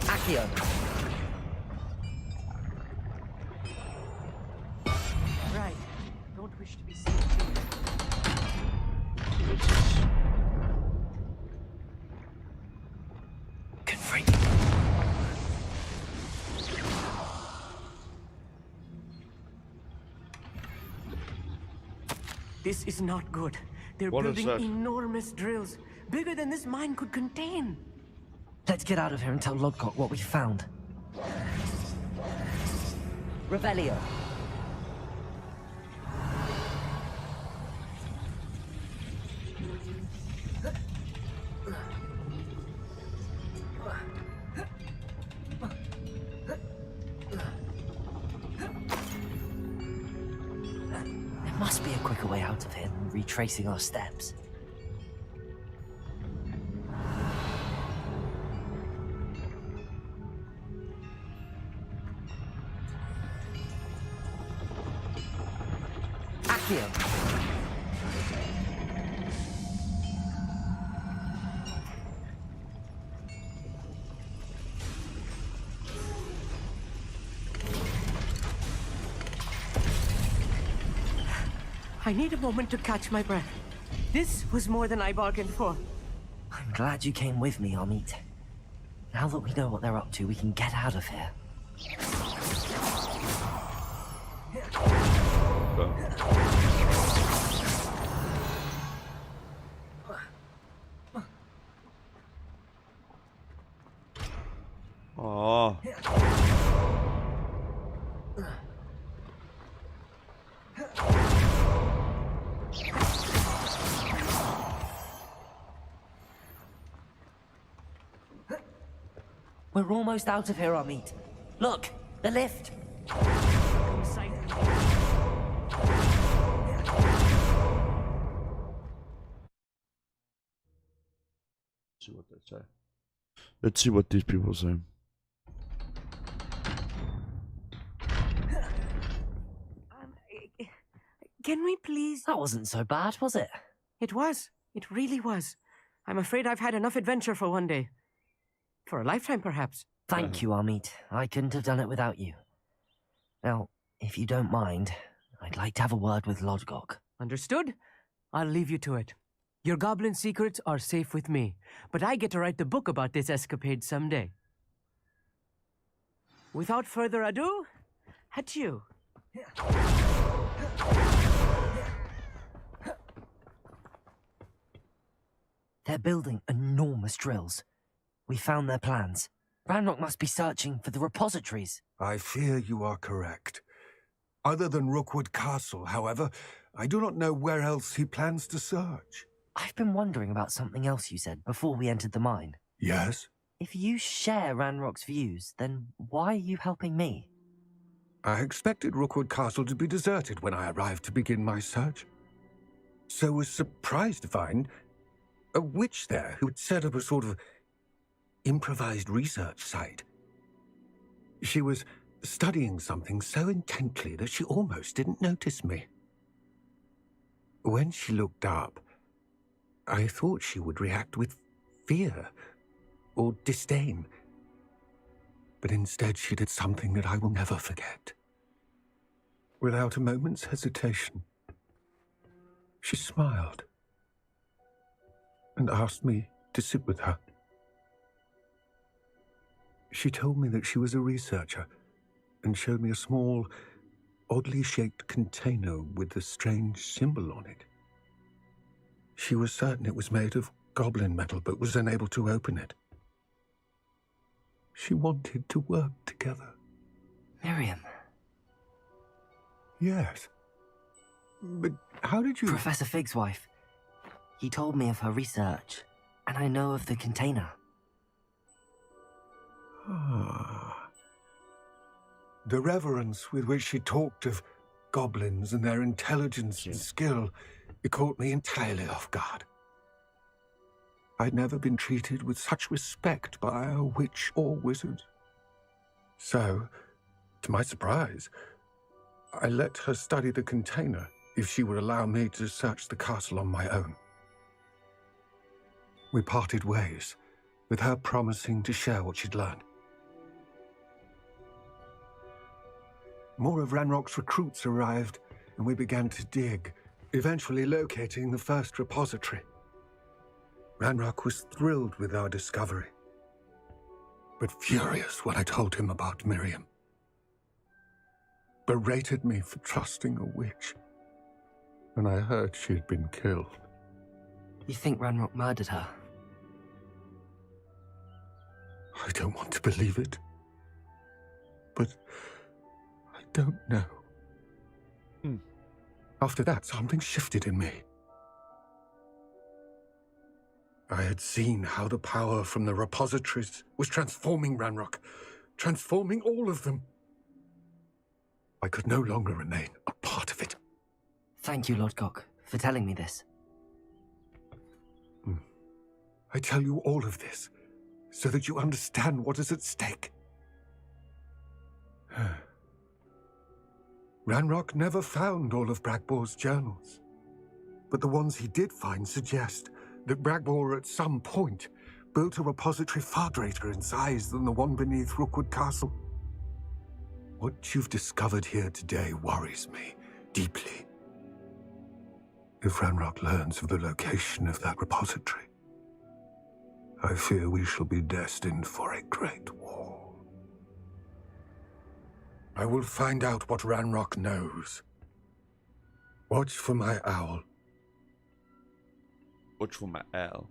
Accio. Right. Don't wish to be seen. This is not good. They're What is building that? enormous drills, bigger than this mine could contain. Let's get out of here and tell Lodcock what we found. Revelio. There must be a quicker way out of here than retracing our steps. Accio. I need a moment to catch my breath. This was more than I bargained for. I'm glad you came with me, Amit. Now that we know what they're up to, we can get out of here. Oh. We're almost out of here, Amit. Look, the lift. See what they say. Let's see what these people say. Can we please... That wasn't so bad, was it? It was. It really was. I'm afraid I've had enough adventure for one day. For a lifetime, perhaps. Thank you, Amit. I couldn't have done it without you. Now, if you don't mind, I'd like to have a word with Lodgok. Understood? I'll leave you to it. Your goblin secrets are safe with me, but I get to write the book about this escapade someday. Without further ado, adieu. They're building enormous drills. We found their plans. Ranrock must be searching for the repositories. I fear you are correct. Other than Rookwood Castle, however, I do not know where else he plans to search. I've been wondering about something else you said before we entered the mine. Yes? If you share Ranrock's views, then why are you helping me? I expected Rookwood Castle to be deserted when I arrived to begin my search. So was surprised to find a witch there who had set up a sort of improvised research site. She was studying something so intently that she almost didn't notice me. When she looked up, I thought she would react with fear or disdain. But instead she did something that I will never forget. Without a moment's hesitation, she smiled and asked me to sit with her. She told me that she was a researcher and showed me a small, oddly shaped container with a strange symbol on it. She was certain it was made of goblin metal, but was unable to open it. She wanted to work together. Miriam. Yes. But how did you... Professor Fig's wife. He told me of her research, and I know of the container. Ah. The reverence with which she talked of goblins and their intelligence and skill, it caught me entirely off guard. I'd never been treated with such respect by a witch or wizard. So, to my surprise, I let her study the container if she would allow me to search the castle on my own. We parted ways, with her promising to share what she'd learned. More of Ranrock's recruits arrived, and we began to dig, eventually locating the first repository. Ranrock was thrilled with our discovery, but furious when I told him about Miriam. Berated me for trusting a witch when I heard she had been killed. You think Ranrock murdered her? I don't want to believe it, but I don't know. After that, something shifted in me. I had seen how the power from the repositories was transforming Ranrock, transforming all of them. I could no longer remain a part of it. Thank you, Lodgok, for telling me this. I tell you all of this so that you understand what is at stake. Ranrock never found all of Bragbor's journals, but the ones he did find suggest that Bragbor at some point built a repository far greater in size than the one beneath Rookwood Castle. What you've discovered here today worries me deeply. If Ranrock learns of the location of that repository, I fear we shall be destined for a great war. I will find out what Ranrock knows. Watch for my owl. Watch for my owl.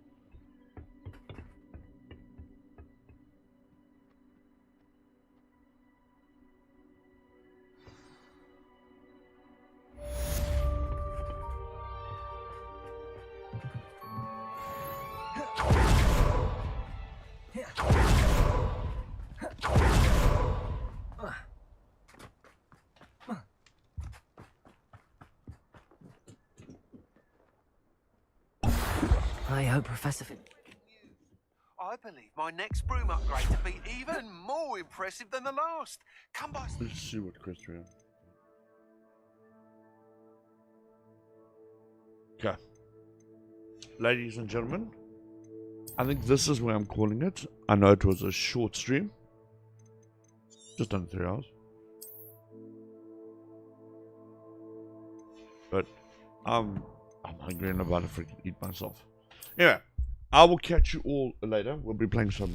I hope Professor I believe my next broom upgrade to be even more impressive than the last. Come by. Let's see what question. Okay. Ladies and gentlemen, I think this is where I'm calling it. I know it was a short stream. Just under 3 hours. But I'm hungry and about to freaking eat myself. Anyway, I will catch you all later. We'll be playing some,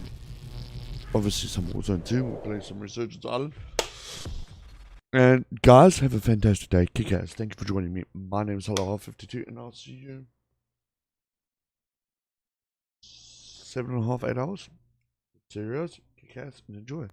obviously some Warzone 2. We'll play some Resurgence Island. And guys, have a fantastic day. Kick ass. Thank you for joining me. My name is HELLOHAHA52 and I'll see you 7.5, 8 hours. Serious, kick ass and enjoy.